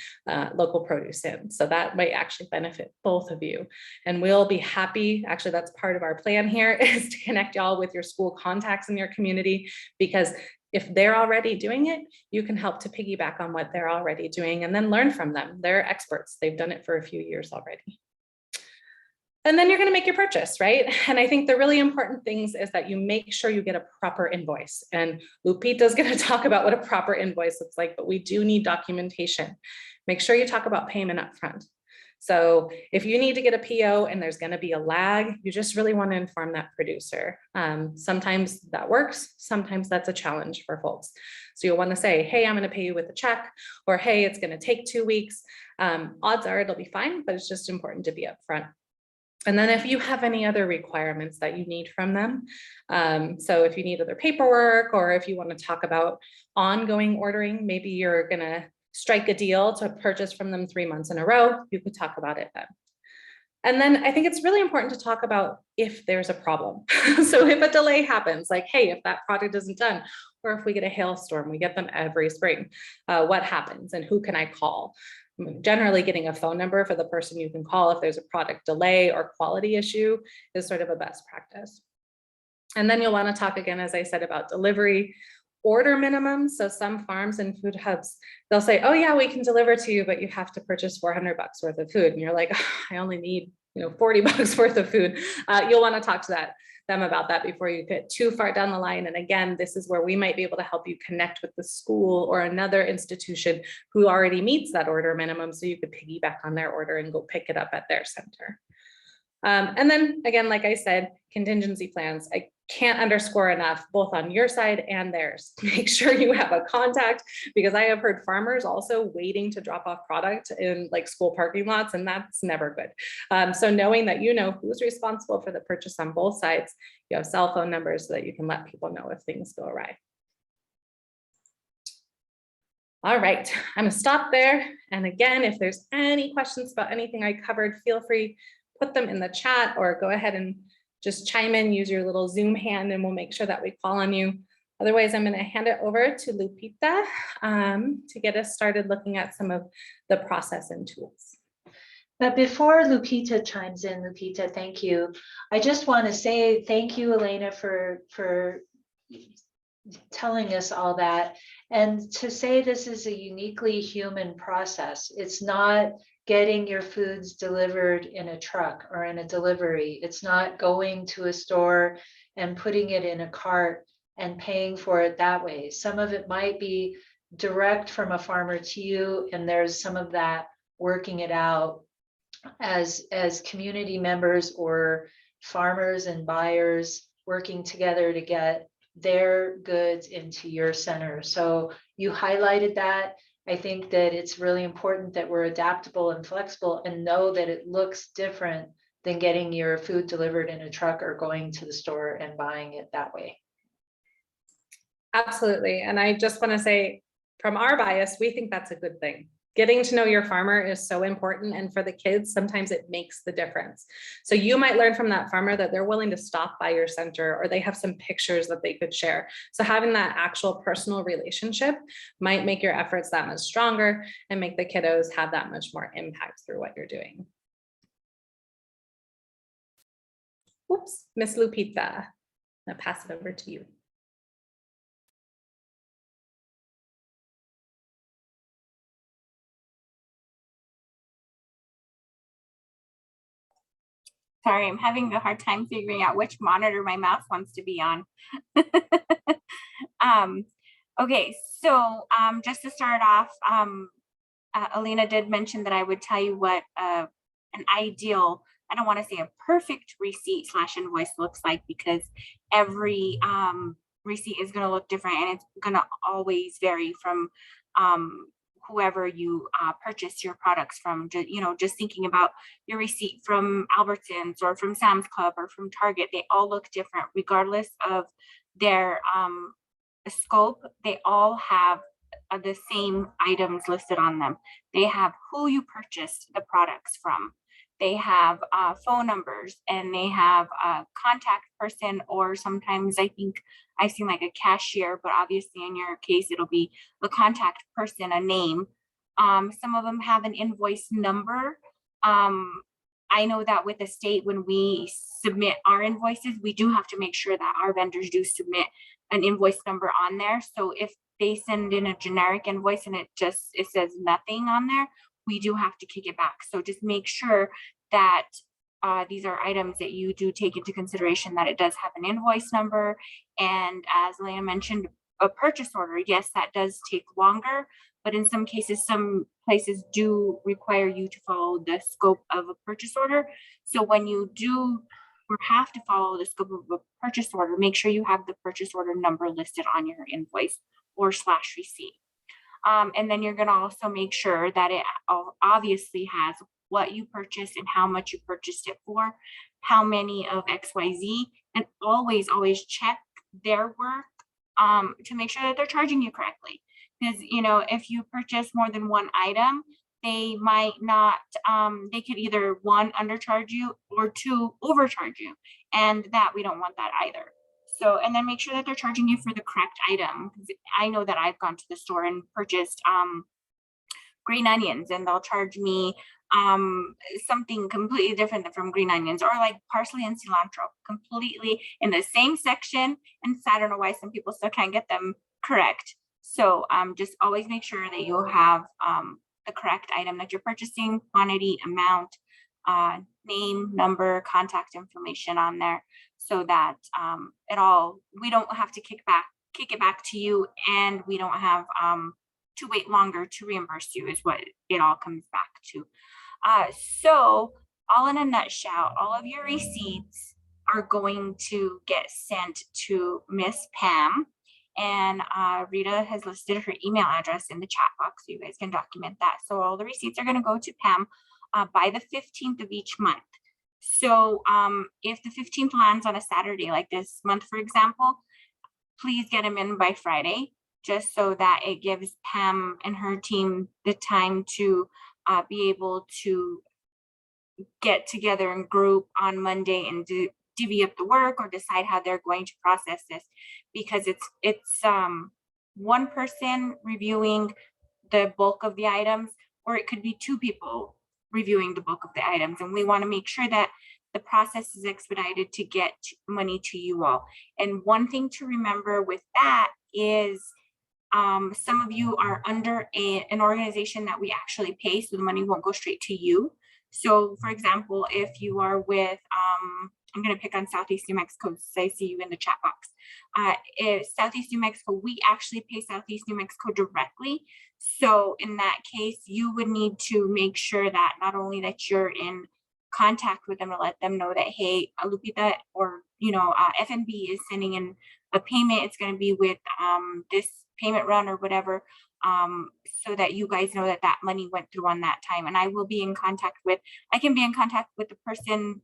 local produce in. So that might actually benefit both of you. And we'll be happy, actually, that's part of our plan here, is to connect y'all with your school contacts in your community, because if they're already doing it, you can help to piggyback on what they're already doing and then learn from them. They're experts. They've done it for a few years already. And then you're going to make your purchase, right? And I think the really important things is that you make sure you get a proper invoice. And Lupita is going to talk about what a proper invoice looks like, but we do need documentation. Make sure you talk about payment up front. So if you need to get a PO and there's going to be a lag, you just really want to inform that producer. Sometimes that works. Sometimes that's a challenge for folks. So you'll want to say, hey, I'm going to pay you with a check, or hey, it's going to take 2 weeks. Odds are it'll be fine, but it's just important to be upfront. And then if you have any other requirements that you need from them, so if you need other paperwork, or if you want to talk about ongoing ordering, maybe you're going to strike a deal to purchase from them 3 months in a row, you could talk about it then. And then I think it's really important to talk about if there's a problem. So if a delay happens, like, hey, if that product isn't done, or if we get a hailstorm, we get them every spring, what happens and who can I call? Generally, getting a phone number for the person you can call if there's a product delay or quality issue is sort of a best practice. And then you'll want to talk again, as I said, about delivery. Order minimums. So some farms and food hubs, they'll say, oh yeah, we can deliver to you, but you have to purchase $400 worth of food. And you're like, oh, I only need, $40 worth of food. You'll want to talk to them about that before you get too far down the line. And again, this is where we might be able to help you connect with the school or another institution who already meets that order minimum. So you could piggyback on their order and go pick it up at their center. And then again, like I said, contingency plans. I can't underscore enough, both on your side and theirs. Make sure you have a contact, because I have heard farmers also waiting to drop off product in like school parking lots, and that's never good. So knowing that who's responsible for the purchase on both sides, you have cell phone numbers so that you can let people know if things go awry. All right, I'm gonna stop there. And again, if there's any questions about anything I covered, feel free, put them in the chat or go ahead and just chime in, use your little Zoom hand, and we'll make sure that we call on you. Otherwise, I'm going to hand it over to Lupita to get us started looking at some of the process and tools. But before Lupita chimes in, Lupita, thank you. I just want to say thank you, Elena, for telling us all that. And to say this is a uniquely human process. It's not getting your foods delivered in a truck or in a delivery. It's not going to a store and putting it in a cart and paying for it that way. Some of it might be direct from a farmer to you, and there's some of that working it out as community members or farmers and buyers working together to get their goods into your center. So you highlighted that. I think that it's really important that we're adaptable and flexible and know that it looks different than getting your food delivered in a truck or going to the store and buying it that way. Absolutely. And I just want to say, from our bias, we think that's a good thing. Getting to know your farmer is so important. And for the kids, sometimes it makes the difference. So you might learn from that farmer that they're willing to stop by your center, or they have some pictures that they could share. So having that actual personal relationship might make your efforts that much stronger and make the kiddos have that much more impact through what you're doing. Oops, Miss Lupita, I'll pass it over to you. Sorry, I'm having a hard time figuring out which monitor my mouse wants to be on. Okay, so just to start off, Alina did mention that I would tell you what an ideal, I don't want to say a perfect receipt / invoice looks like, because every receipt is going to look different, and it's going to always vary from whoever you purchase your products from. Just thinking about your receipt from Albertsons or from Sam's Club or from Target, they all look different regardless of their scope. They all have the same items listed on them. They have who you purchased the products from. They have phone numbers, and they have a contact person, or sometimes I think I've seen like a cashier, but obviously in your case, it'll be a contact person, a name. Some of them have an invoice number. I know that with the state, when we submit our invoices, we do have to make sure that our vendors do submit an invoice number on there. So if they send in a generic invoice and it says nothing on there, we do have to kick it back. So just make sure that these are items that you do take into consideration, that it does have an invoice number. And as Elena mentioned, a purchase order, yes, that does take longer, but in some cases, some places do require you to follow the scope of a purchase order. So when you do or have to follow the scope of a purchase order, make sure you have the purchase order number listed on your invoice or / receipt. And then you're going to also make sure that it obviously has what you purchased and how much you purchased it for, how many of XYZ, and always check their work to make sure that they're charging you correctly. Because, if you purchase more than one item, they might not, they could either 1, undercharge you, or 2, overcharge you. And that we don't want that either. So, and then make sure that they're charging you for the correct item. I know that I've gone to the store and purchased green onions, and they'll charge me something completely different from green onions, or like parsley and cilantro, completely in the same section. And so I don't know why some people still can't get them correct. So just always make sure that you have the correct item that you're purchasing, quantity, amount, name, number, contact information on there, so that we don't have to kick it back to you, and we don't have to wait longer to reimburse you, is what it all comes back to. So all in a nutshell, all of your receipts are going to get sent to Miss Pam, and Rita has listed her email address in the chat box, so you guys can document that. So all the receipts are going to go to Pam by the 15th of each month. So if the 15th lands on a Saturday, like this month, for example, please get them in by Friday, just so that it gives Pam and her team the time to be able to get together in group on Monday and divvy up the work, or decide how they're going to process this, because it's one person reviewing the bulk of the items, or it could be 2 people reviewing the bulk of the items. And we want to make sure that the process is expedited to get money to you all. And one thing to remember with that is some of you are under an organization that we actually pay, so the money won't go straight to you. So for example, if you are with, I'm going to pick on Southeast New Mexico, since I see you in the chat box. If Southeast New Mexico, we actually pay Southeast New Mexico directly. So in that case, you would need to make sure that not only that you're in contact with them to let them know that, hey, Lupita or FNB is sending in a payment. It's going to be with this payment run or whatever, so that you guys know that that money went through on that time. And I will be in contact with, I can be in contact with the person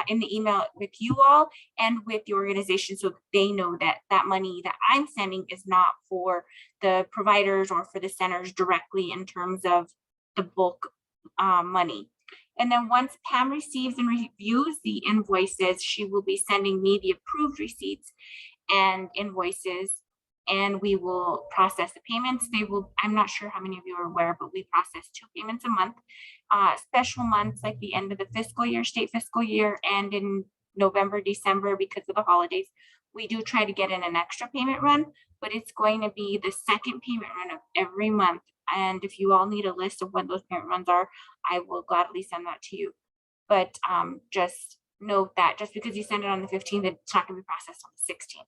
in the email with you all and with your organization, so they know that that money that I'm sending is not for the providers or for the centers directly in terms of the bulk money. And then once Pam receives and reviews the invoices, she will be sending me the approved receipts and invoices, and we will process the payments. I'm not sure how many of you are aware, but we process 2 payments a month. Special months like the end of the fiscal year, state fiscal year, and in November, December, because of the holidays, we do try to get in an extra payment run, but it's going to be the second payment run of every month. And if you all need a list of when those payment runs are, I will gladly send that to you. But just note that just because you send it on the 15th, it's not going to be processed on the 16th.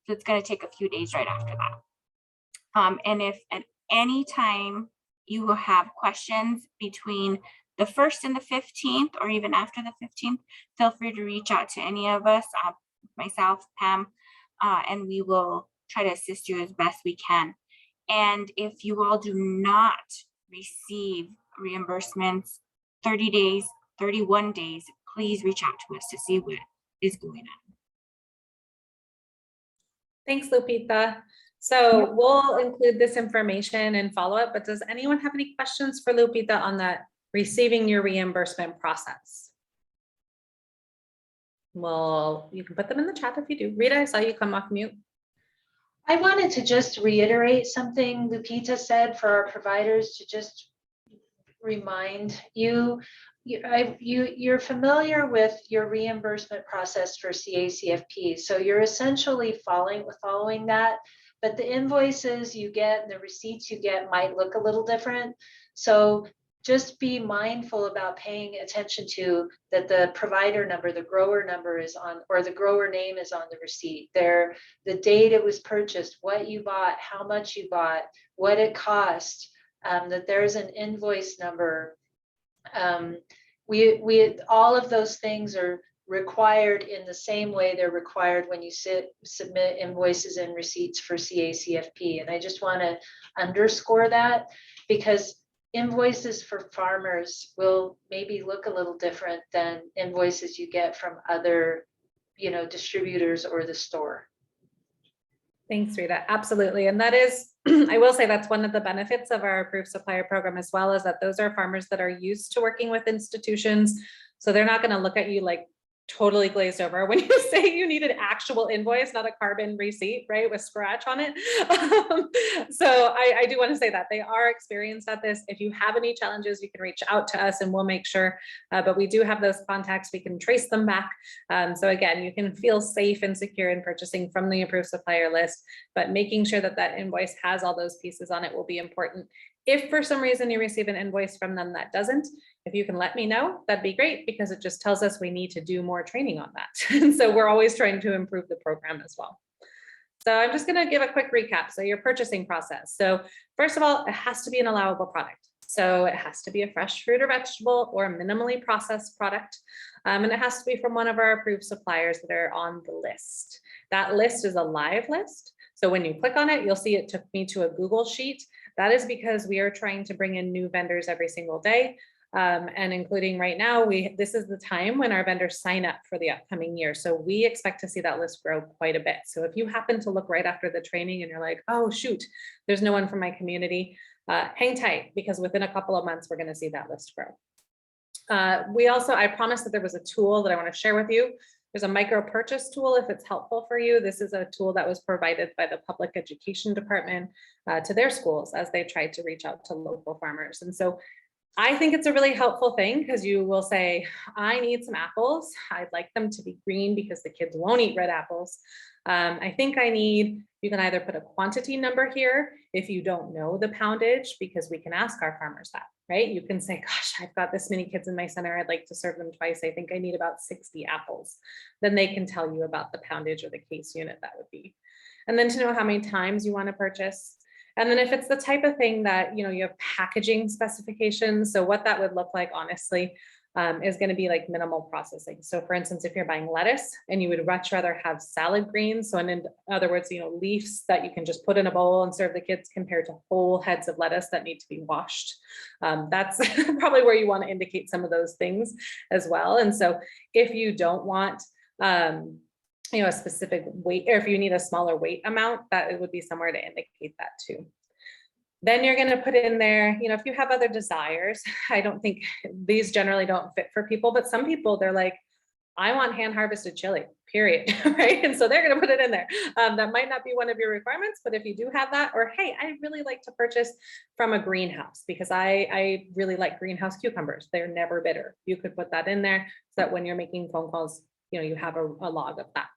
So it's going to take a few days right after that. And if at any time you will have questions between the 1st and the 15th, or even after the 15th, feel free to reach out to any of us, myself, Pam, and we will try to assist you as best we can. And if you all do not receive reimbursements 30 days, 31 days, please reach out to us to see what is going on. Thanks, Lupita. So we'll include this information in follow-up, but does anyone have any questions for Lupita on that receiving your reimbursement process? Well, you can put them in the chat if you do. Rita, I saw you come off mute. I wanted to just reiterate something Lupita said for our providers, to just remind you, you're familiar with your reimbursement process for CACFP. So you're essentially following that, but the invoices you get and the receipts you get might look a little different. So just be mindful about paying attention to that the provider number, the grower number is on, or the grower name is on the receipt. There, the date it was purchased, what you bought, how much you bought, what it cost, that there's an invoice number. All of those things are required in the same way they're required when you submit invoices and receipts for CACFP. And I just want to underscore that, because invoices for farmers will maybe look a little different than invoices you get from other, distributors or the store. Thanks, Rita. Absolutely. And that is, I will say that's one of the benefits of our approved supplier program as well, is that those are farmers that are used to working with institutions. So they're not going to look at you like totally glazed over when you say you need an actual invoice, not a carbon receipt, right, with scratch on it. So I do want to say that they are experienced at this. If you have any challenges, you can reach out to us and we'll make sure, but we do have those contacts, we can trace them back. So again, you can feel safe and secure in purchasing from the approved supplier list, but making sure that that invoice has all those pieces on it will be important. If for some reason you receive an invoice from them that doesn't, if you can let me know, that'd be great, because it just tells us we need to do more training on that. And so we're always trying to improve the program as well. So I'm just going to give a quick recap. So your purchasing process. So first of all, it has to be an allowable product. So it has to be a fresh fruit or vegetable or a minimally processed product. And it has to be from one of our approved suppliers that are on the list. That list is a live list. So when you click on it, you'll see it took me to a Google sheet. That is because we are trying to bring in new vendors every single day. And including right now, this is the time when our vendors sign up for the upcoming year. So we expect to see that list grow quite a bit. So if you happen to look right after the training and you're like, oh shoot, there's no one from my community, hang tight, because within a couple of months, we're going to see that list grow. I promised that there was a tool that I want to share with you. There's a micro purchase tool if it's helpful for you. This is a tool that was provided by the public education department to their schools as they tried to reach out to local farmers. And so I think it's a really helpful thing, because you will say, I need some apples. I'd like them to be green because the kids won't eat red apples. I think you can either put a quantity number here if you don't know the poundage, because we can ask our farmers that, right? You can say, gosh, I've got this many kids in my center. I'd like to serve them twice. I think I need about 60 apples. Then they can tell you about the poundage or the case unit that would be. And then to know how many times you want to purchase. And then if it's the type of thing that, you have packaging specifications, so what that would look like, honestly, is going to be like minimal processing. So for instance, if you're buying lettuce and you would much rather have salad greens, so in other words, leaves that you can just put in a bowl and serve the kids compared to whole heads of lettuce that need to be washed. That's probably where you want to indicate some of those things as well. And so if you don't want, a specific weight, or if you need a smaller weight amount, that it would be somewhere to indicate that too. Then you're going to put in there, if you have other desires. I don't think these generally don't fit for people, but some people, they're like, I want hand harvested chili, period. Right. And so they're going to put it in there. That might not be one of your requirements, but if you do have that, or hey, I really like to purchase from a greenhouse because I really like greenhouse cucumbers. They're never bitter. You could put that in there so that when you're making phone calls, you have a log of that.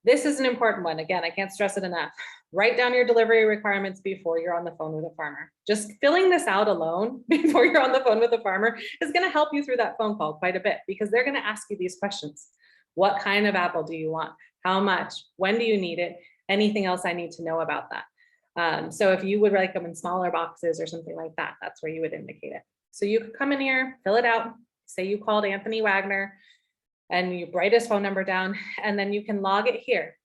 This is an important one. Again, I can't stress it enough. Write down your delivery requirements before you're on the phone with a farmer. Just filling this out alone before you're on the phone with a farmer is going to help you through that phone call quite a bit, because they're going to ask you these questions. What kind of apple do you want? How much? When do you need it? Anything else I need to know about that? So if you would like them in smaller boxes or something like that, that's where you would indicate it. So you could come in here, fill it out, say you called Anthony Wagner, and you write his phone number down, and then you can log it here.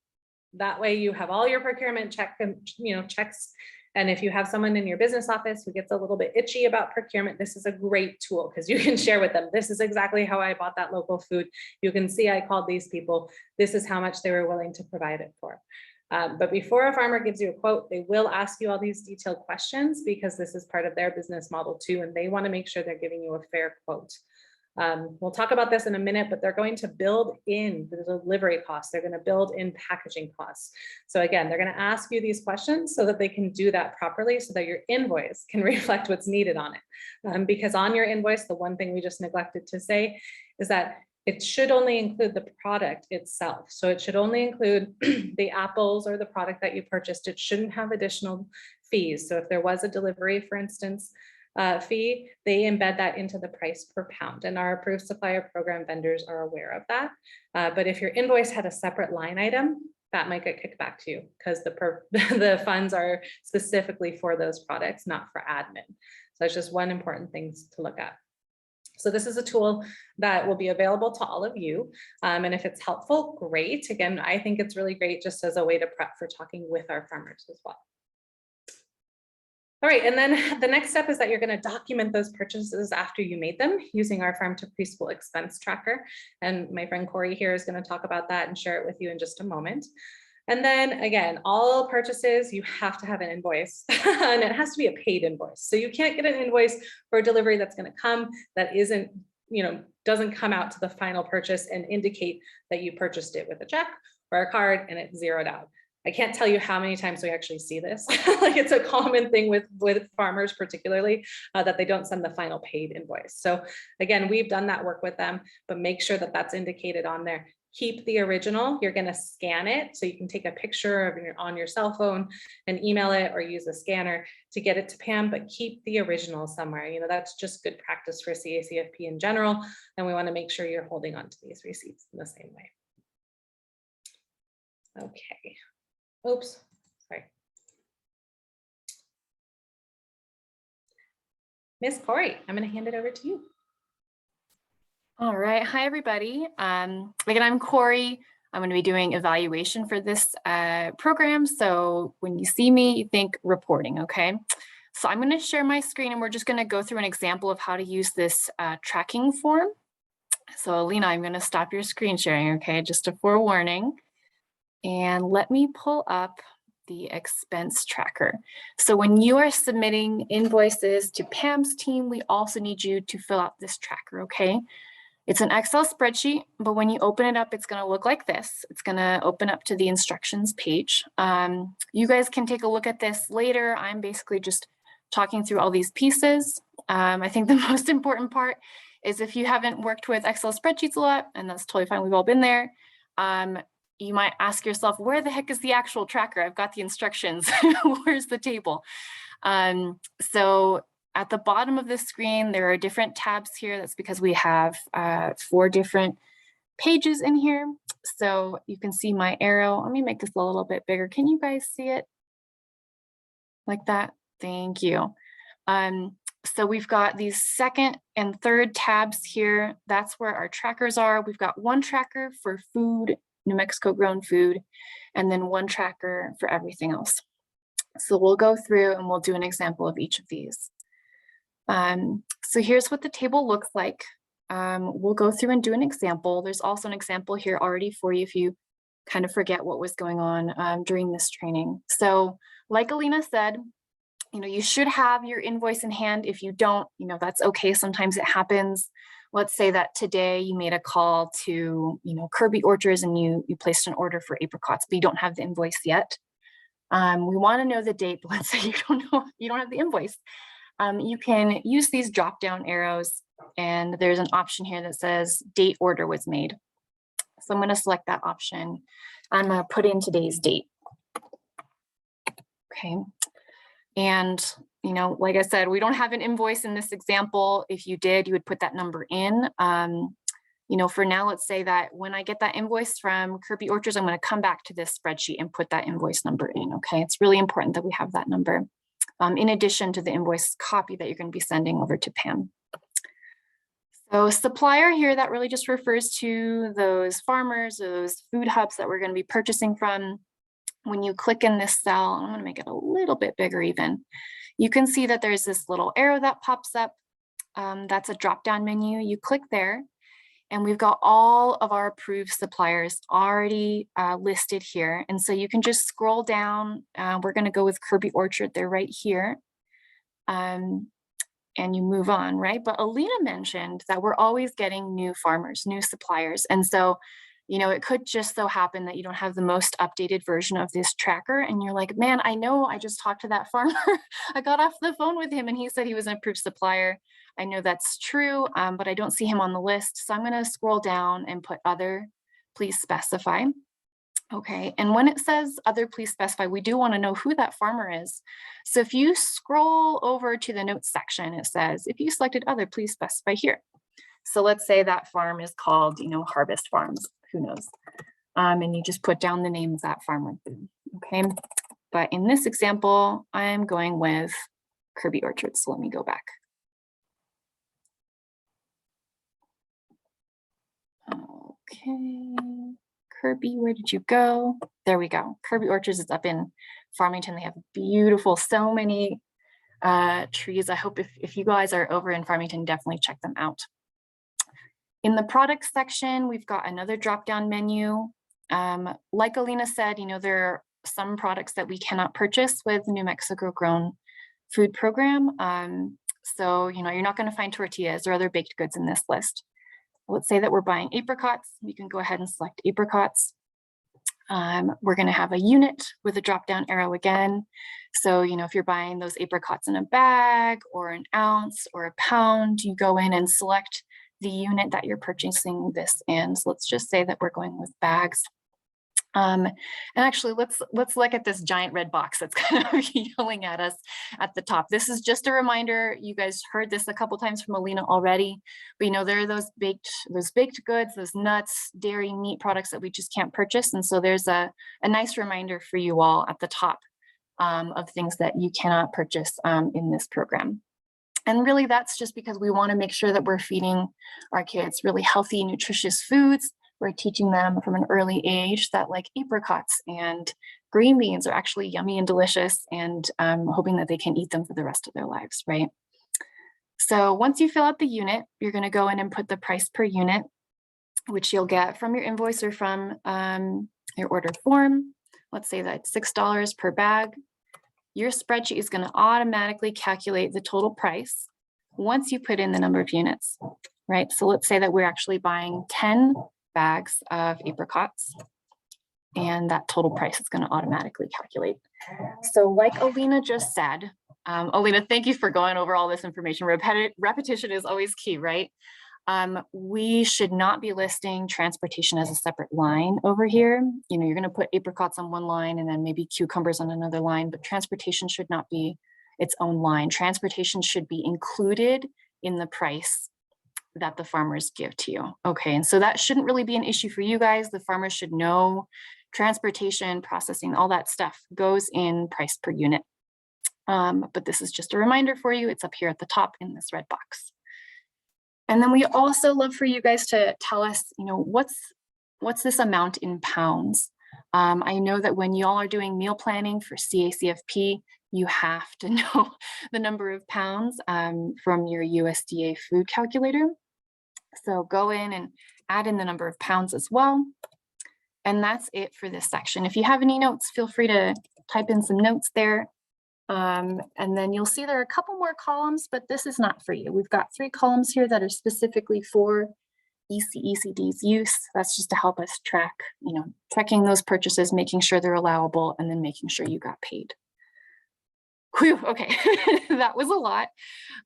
That way you have all your procurement checks. And if you have someone in your business office who gets a little bit itchy about procurement, this is a great tool because you can share with them. This is exactly how I bought that local food. You can see I called these people. This is how much they were willing to provide it for. But before a farmer gives you a quote, they will ask you all these detailed questions because this is part of their business model too. And they want to make sure they're giving you a fair quote. We'll talk about this in a minute, but they're going to build in the delivery costs. They're going to build in packaging costs. So again, they're going to ask you these questions so that they can do that properly so that your invoice can reflect what's needed on it. Because on your invoice, the one thing we just neglected to say is that it should only include the product itself. So it should only include the apples or the product that you purchased. It shouldn't have additional fees. So if there was a delivery, for instance, fee, they embed that into the price per pound, and our approved supplier program vendors are aware of that. But if your invoice had a separate line item, that might get kicked back to you because the funds are specifically for those products, not for admin. So that's just one important thing to look at. So this is a tool that will be available to all of you. And if it's helpful, great. Again, I think it's really great just as a way to prep for talking with our farmers as well. All right, and then the next step is that you're going to document those purchases after you made them using our farm to preschool expense tracker. And my friend Corey here is going to talk about that and share it with you in just a moment. And then again, all purchases, you have to have an invoice and it has to be a paid invoice. So you can't get an invoice for a delivery that's going to come that isn't, doesn't come out to the final purchase and indicate that you purchased it with a check or a card and it's zeroed out. I can't tell you how many times we actually see this. Like it's a common thing with farmers particularly, that they don't send the final paid invoice. So again, we've done that work with them, but make sure that that's indicated on there. Keep the original. You're going to scan it. So you can take a picture of on your cell phone and email it or use a scanner to get it to Pam, but keep the original somewhere. That's just good practice for CACFP in general. And we want to make sure you're holding on to these receipts in the same way. Okay. Oops, sorry. Miss Corey, I'm going to hand it over to you. All right. Hi, everybody. Again, I'm Corey. I'm going to be doing evaluation for this program. So when you see me, you think reporting, okay? So I'm going to share my screen and we're just going to go through an example of how to use this tracking form. So Alina, I'm going to stop your screen sharing, okay? Just a forewarning. And let me pull up the expense tracker. So when you are submitting invoices to Pam's team, we also need you to fill out this tracker, okay? It's an Excel spreadsheet, but when you open it up, it's going to look like this. It's going to open up to the instructions page. You guys can take a look at this later. I'm basically just talking through all these pieces. I think the most important part is if you haven't worked with Excel spreadsheets a lot, and that's totally fine, we've all been there, you might ask yourself, where the heck is the actual tracker? I've got the instructions. Where's the table? So at the bottom of the screen, there are different tabs here. That's because we have 4 different pages in here. So you can see my arrow. Let me make this a little bit bigger. Can you guys see it? Like that? Thank you. So we've got these second and third tabs here. That's where our trackers are. We've got one tracker for food, New Mexico grown food, and then one tracker for everything else. So we'll go through and we'll do an example of each of these. So here's what the table looks like. We'll go through and do an example. There's also an example here already for you if you kind of forget what was going on during this training. So like Alina said, you should have your invoice in hand. If you don't, that's okay. Sometimes it happens. Let's say that today you made a call to, Kirby Orchards and you placed an order for apricots, but you don't have the invoice yet. We want to know the date, but let's say you don't have the invoice. You can use these drop down arrows, and there's an option here that says date order was made. So I'm going to select that option. I'm going to put in today's date. Okay. And, like I said, we don't have an invoice in this example. If you did, you would put that number in. For now, let's say that when I get that invoice from Kirby Orchards, I'm going to come back to this spreadsheet and put that invoice number in. Okay. It's really important that we have that number in addition to the invoice copy that you're going to be sending over to Pam. So supplier here, that really just refers to those farmers, those food hubs that we're going to be purchasing from. When you click in this cell, I'm going to make it a little bit bigger even, you can see that there's this little arrow that pops up. That's a drop-down menu. You click there, and we've got all of our approved suppliers already listed here. And so you can just scroll down. We're going to go with Kirby Orchard. They're right here. And you move on, right? But Alina mentioned that we're always getting new farmers, new suppliers. And so it could just so happen that you don't have the most updated version of this tracker. And you're like, man, I know I just talked to that farmer. I got off the phone with him and he said he was an approved supplier. I know that's true, but I don't see him on the list. So I'm going to scroll down and put other, please specify. Okay, and when it says other, please specify, we do want to know who that farmer is. So if you scroll over to the notes section, it says, if you selected other, please specify here. So let's say that farm is called, Harvest Farms. Who knows? And you just put down the name of that farmer. Okay. But in this example, I'm going with Kirby Orchards. So let me go back. Okay. Kirby, where did you go? There we go. Kirby Orchards is up in Farmington. They have beautiful, so many trees. I hope if you guys are over in Farmington, definitely check them out. In the product section, we've got another drop-down menu. Like Alina said, there are some products that we cannot purchase with New Mexico Grown Food Program. So, you're not going to find tortillas or other baked goods in this list. Let's say that we're buying apricots. You can go ahead and select apricots. We're going to have a unit with a drop-down arrow again. So, if you're buying those apricots in a bag or an ounce or a pound, you go in and select the unit that you're purchasing this in. So let's just say that we're going with bags. And actually, let's look at this giant red box that's kind of yelling at us at the top. This is just a reminder. You guys heard this a couple times from Alina already, but there are those baked goods, those nuts, dairy, meat products that we just can't purchase. And so there's a nice reminder for you all at the top of things that you cannot purchase in this program. And really, that's just because we want to make sure that we're feeding our kids really healthy, nutritious foods. We're teaching them from an early age that like apricots and green beans are actually yummy and delicious, and hoping that they can eat them for the rest of their lives, right? So once you fill out the unit, you're going to go in and put the price per unit, which you'll get from your invoice or from your order form. Let's say that's $6 per bag. Your spreadsheet is going to automatically calculate the total price once you put in the number of units, right? So let's say that we're actually buying 10 bags of apricots, and that total price is going to automatically calculate. So like Alina just said, Alina, thank you for going over all this information. Repetition is always key, right? We should not be listing transportation as a separate line over here. You're going to put apricots on one line and then maybe cucumbers on another line, but transportation should not be its own line. Transportation should be included in the price that the farmers give to you. Okay, and so that shouldn't really be an issue for you guys. The farmers should know transportation, processing, all that stuff goes in price per unit. But this is just a reminder for you. It's up here at the top in this red box. And then we also love for you guys to tell us, what's this amount in pounds? I know that when y'all are doing meal planning for CACFP, you have to know the number of pounds from your USDA food calculator. So go in and add in the number of pounds as well. And that's it for this section. If you have any notes, feel free to type in some notes there. And then you'll see there are a couple more columns, but this is not for you. We've got 3 columns here that are specifically for ECECD's use. That's just to help us track, tracking those purchases, making sure they're allowable, and then making sure you got paid. Whew, okay, that was a lot.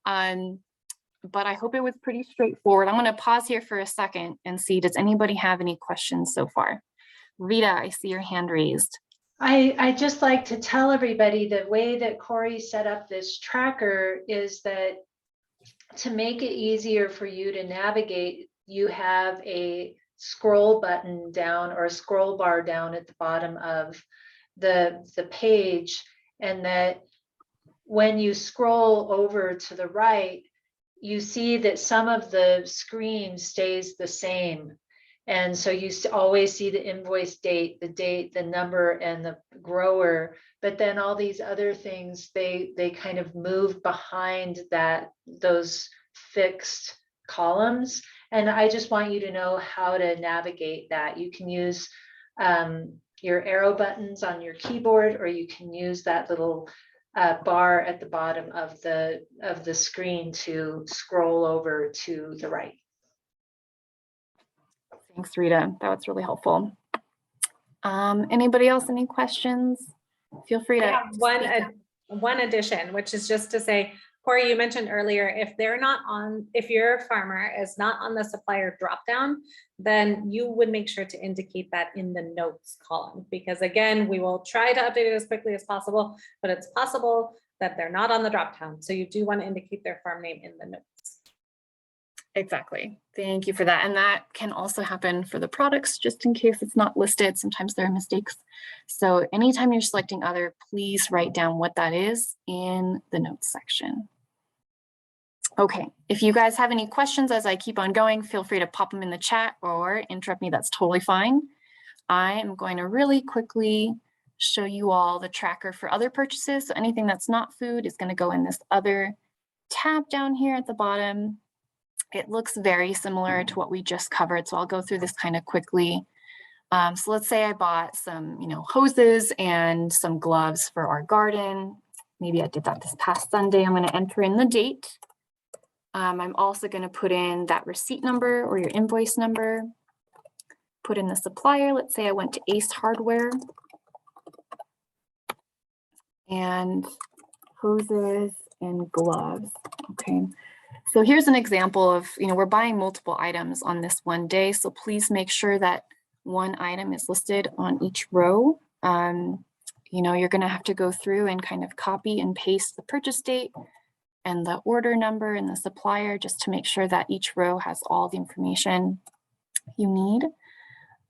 But I hope it was pretty straightforward. I'm going to pause here for a second and see, does anybody have any questions so far? Rita, I see your hand raised. I just like to tell everybody the way that Corey set up this tracker is that to make it easier for you to navigate, you have a scroll button down or a scroll bar down at the bottom of the page, and that when you scroll over to the right, you see that some of the screen stays the same. And so you always see the invoice date, the number, and the grower, but then all these other things, they kind of move behind those fixed columns. And I just want you to know how to navigate that. You can use your arrow buttons on your keyboard, or you can use that little bar at the bottom of the screen to scroll over to the right. Thanks, Rita. That was really helpful. Anybody else, any questions? Feel free to. I have one addition, which is just to say, Corey, you mentioned earlier, if your farmer is not on the supplier dropdown, then you would make sure to indicate that in the notes column, because again, we will try to update it as quickly as possible, but it's possible that they're not on the dropdown. So you do want to indicate their farm name in the notes. Exactly. Thank you for that. And that can also happen for the products, just in case it's not listed. Sometimes there are mistakes. So anytime you're selecting other, please write down what that is in the notes section. Okay, if you guys have any questions as I keep on going, feel free to pop them in the chat or interrupt me. That's totally fine. I am going to really quickly show you all the tracker for other purchases. So anything that's not food is going to go in this other tab down here at the bottom. It looks very similar to what we just covered, so I'll go through this kind of quickly. So let's say I bought some, hoses and some gloves for our garden. Maybe I did that this past Sunday. I'm going to enter in the date. I'm also going to put in that receipt number or your invoice number. Put in the supplier. Let's say I went to Ace Hardware. And hoses and gloves. Okay. So here's an example of, we're buying multiple items on this one day. So please make sure that one item is listed on each row. You're going to have to go through and kind of copy and paste the purchase date and the order number and the supplier, just to make sure that each row has all the information you need.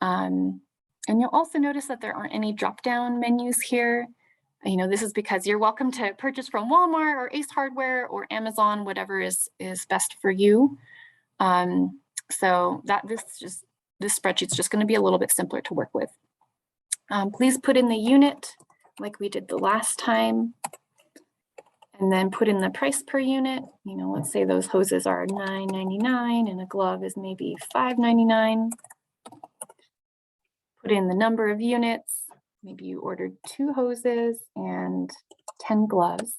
And you'll also notice that there aren't any drop-down menus here. This is because you're welcome to purchase from Walmart or Ace Hardware or Amazon, whatever is best for you. So this spreadsheet's just going to be a little bit simpler to work with. Please put in the unit like we did the last time, and then put in the price per unit. Let's say those hoses are $9.99 and a glove is maybe $5.99. Put in the number of units. Maybe you ordered 2 hoses and 10 gloves.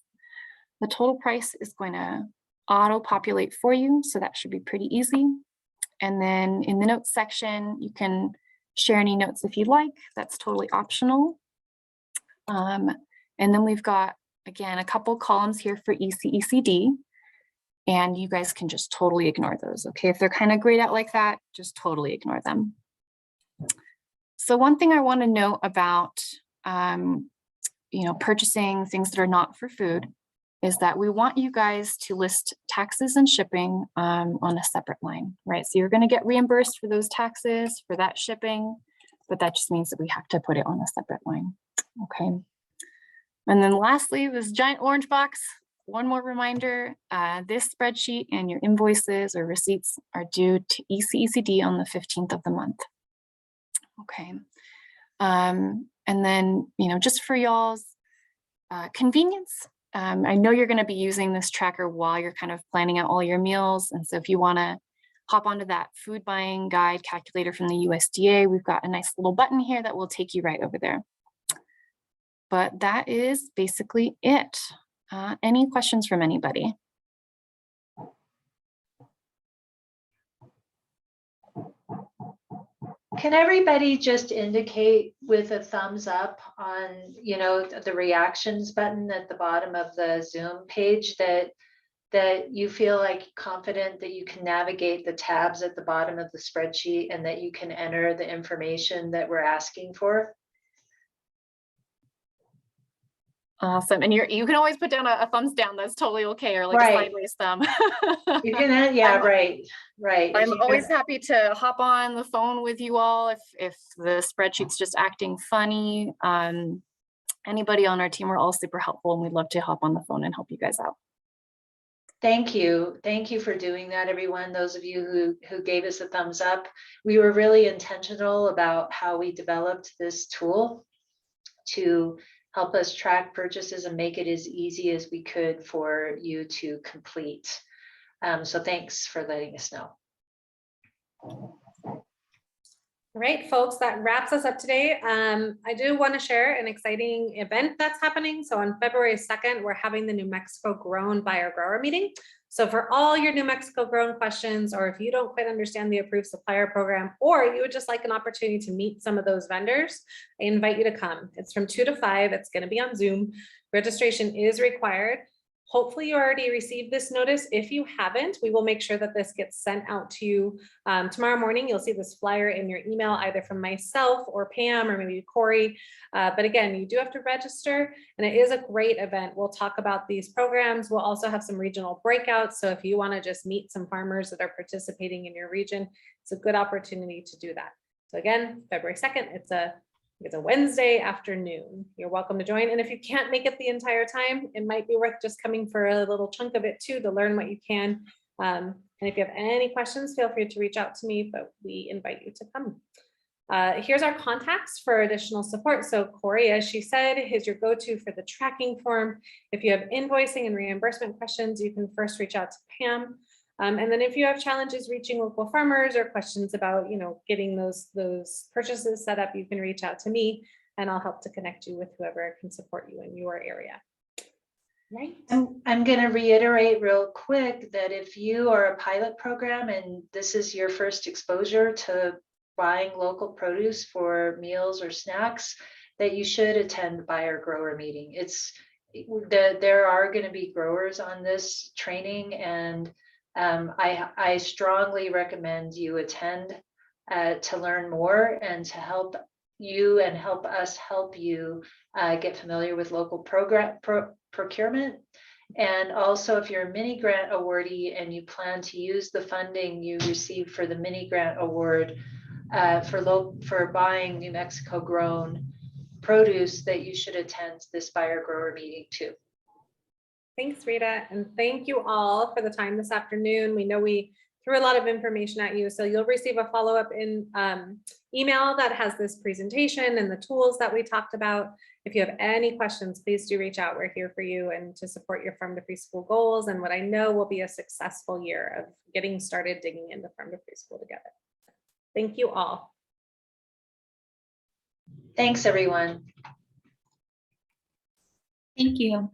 The total price is going to auto-populate for you, so that should be pretty easy. And then in the notes section, you can share any notes if you'd like. That's totally optional. And then we've got, again, a couple columns here for ECECD, and you guys can just totally ignore those, okay? If they're kind of grayed out like that, just totally ignore them. So one thing I want to note about, purchasing things that are not for food is that we want you guys to list taxes and shipping on a separate line, right? So you're going to get reimbursed for those taxes, for that shipping, but that just means that we have to put it on a separate line, okay? And then lastly, this giant orange box, one more reminder, this spreadsheet and your invoices or receipts are due to ECECD on the 15th of the month. Okay. And then, just for y'all's convenience, I know you're going to be using this tracker while you're kind of planning out all your meals. And so if you want to hop onto that food buying guide calculator from the USDA, we've got a nice little button here that will take you right over there. But that is basically it. Any questions from anybody? Can everybody just indicate with a thumbs up on, the reactions button at the bottom of the Zoom page that you feel like confident that you can navigate the tabs at the bottom of the spreadsheet and that you can enter the information that we're asking for? Awesome. And you can always put down a thumbs down. That's totally okay. Or like Right. a sideways thumb. You can, yeah, right. I'm always happy to hop on the phone with you all if the spreadsheet's just acting funny. Anybody on our team, we're all super helpful and we'd love to hop on the phone and help you guys out. Thank you. Thank you for doing that, everyone. Those of you who gave us a thumbs up. We were really intentional about how we developed this tool to help us track purchases and make it as easy as we could for you to complete. So thanks for letting us know. All right, folks, that wraps us up today. I do want to share an exciting event that's happening. So on February 2nd, we're having the New Mexico Grown Buyer Grower meeting. So for all your New Mexico Grown questions, or if you don't quite understand the approved supplier program, or you would just like an opportunity to meet some of those vendors, I invite you to come. It's from 2 to 5. It's going to be on Zoom. Registration is required. Hopefully you already received this notice. If you haven't, we will make sure that this gets sent out to you tomorrow morning. You'll see this flyer in your email, either from myself or Pam or maybe Corey. But again, you do have to register, and it is a great event. We'll talk about these programs. We'll also have some regional breakouts. So if you want to just meet some farmers that are participating in your region, it's a good opportunity to do that. So again, February 2nd, it's a Wednesday afternoon. You're welcome to join. And if you can't make it the entire time, it might be worth just coming for a little chunk of it too, to learn what you can. And if you have any questions, feel free to reach out to me, but we invite you to come. Here's our contacts for additional support. So Corey, as she said, is your go-to for the tracking form. If you have invoicing and reimbursement questions, you can first reach out to Pam. And then if you have challenges reaching local farmers or questions about, getting those purchases set up, you can reach out to me and I'll help to connect you with whoever can support you in your area. Right. I'm going to reiterate real quick that if you are a pilot program and this is your first exposure to buying local produce for meals or snacks, that you should attend buyer grower meeting. There are going to be growers on this training, and I strongly recommend you attend to learn more and to help you and help us help you get familiar with local procurement. And also, if you're a mini grant awardee and you plan to use the funding you received for the mini grant award for buying New Mexico grown produce, that you should attend this buyer grower meeting too. Thanks, Rita, and thank you all for the time this afternoon. We know we threw a lot of information at you, so you'll receive a follow-up in email that has this presentation and the tools that we talked about. If you have any questions, please do reach out. We're here for you and to support your farm to preschool goals and what I know will be a successful year of getting started digging into farm to preschool together. Thank you all. Thanks, everyone. Thank you.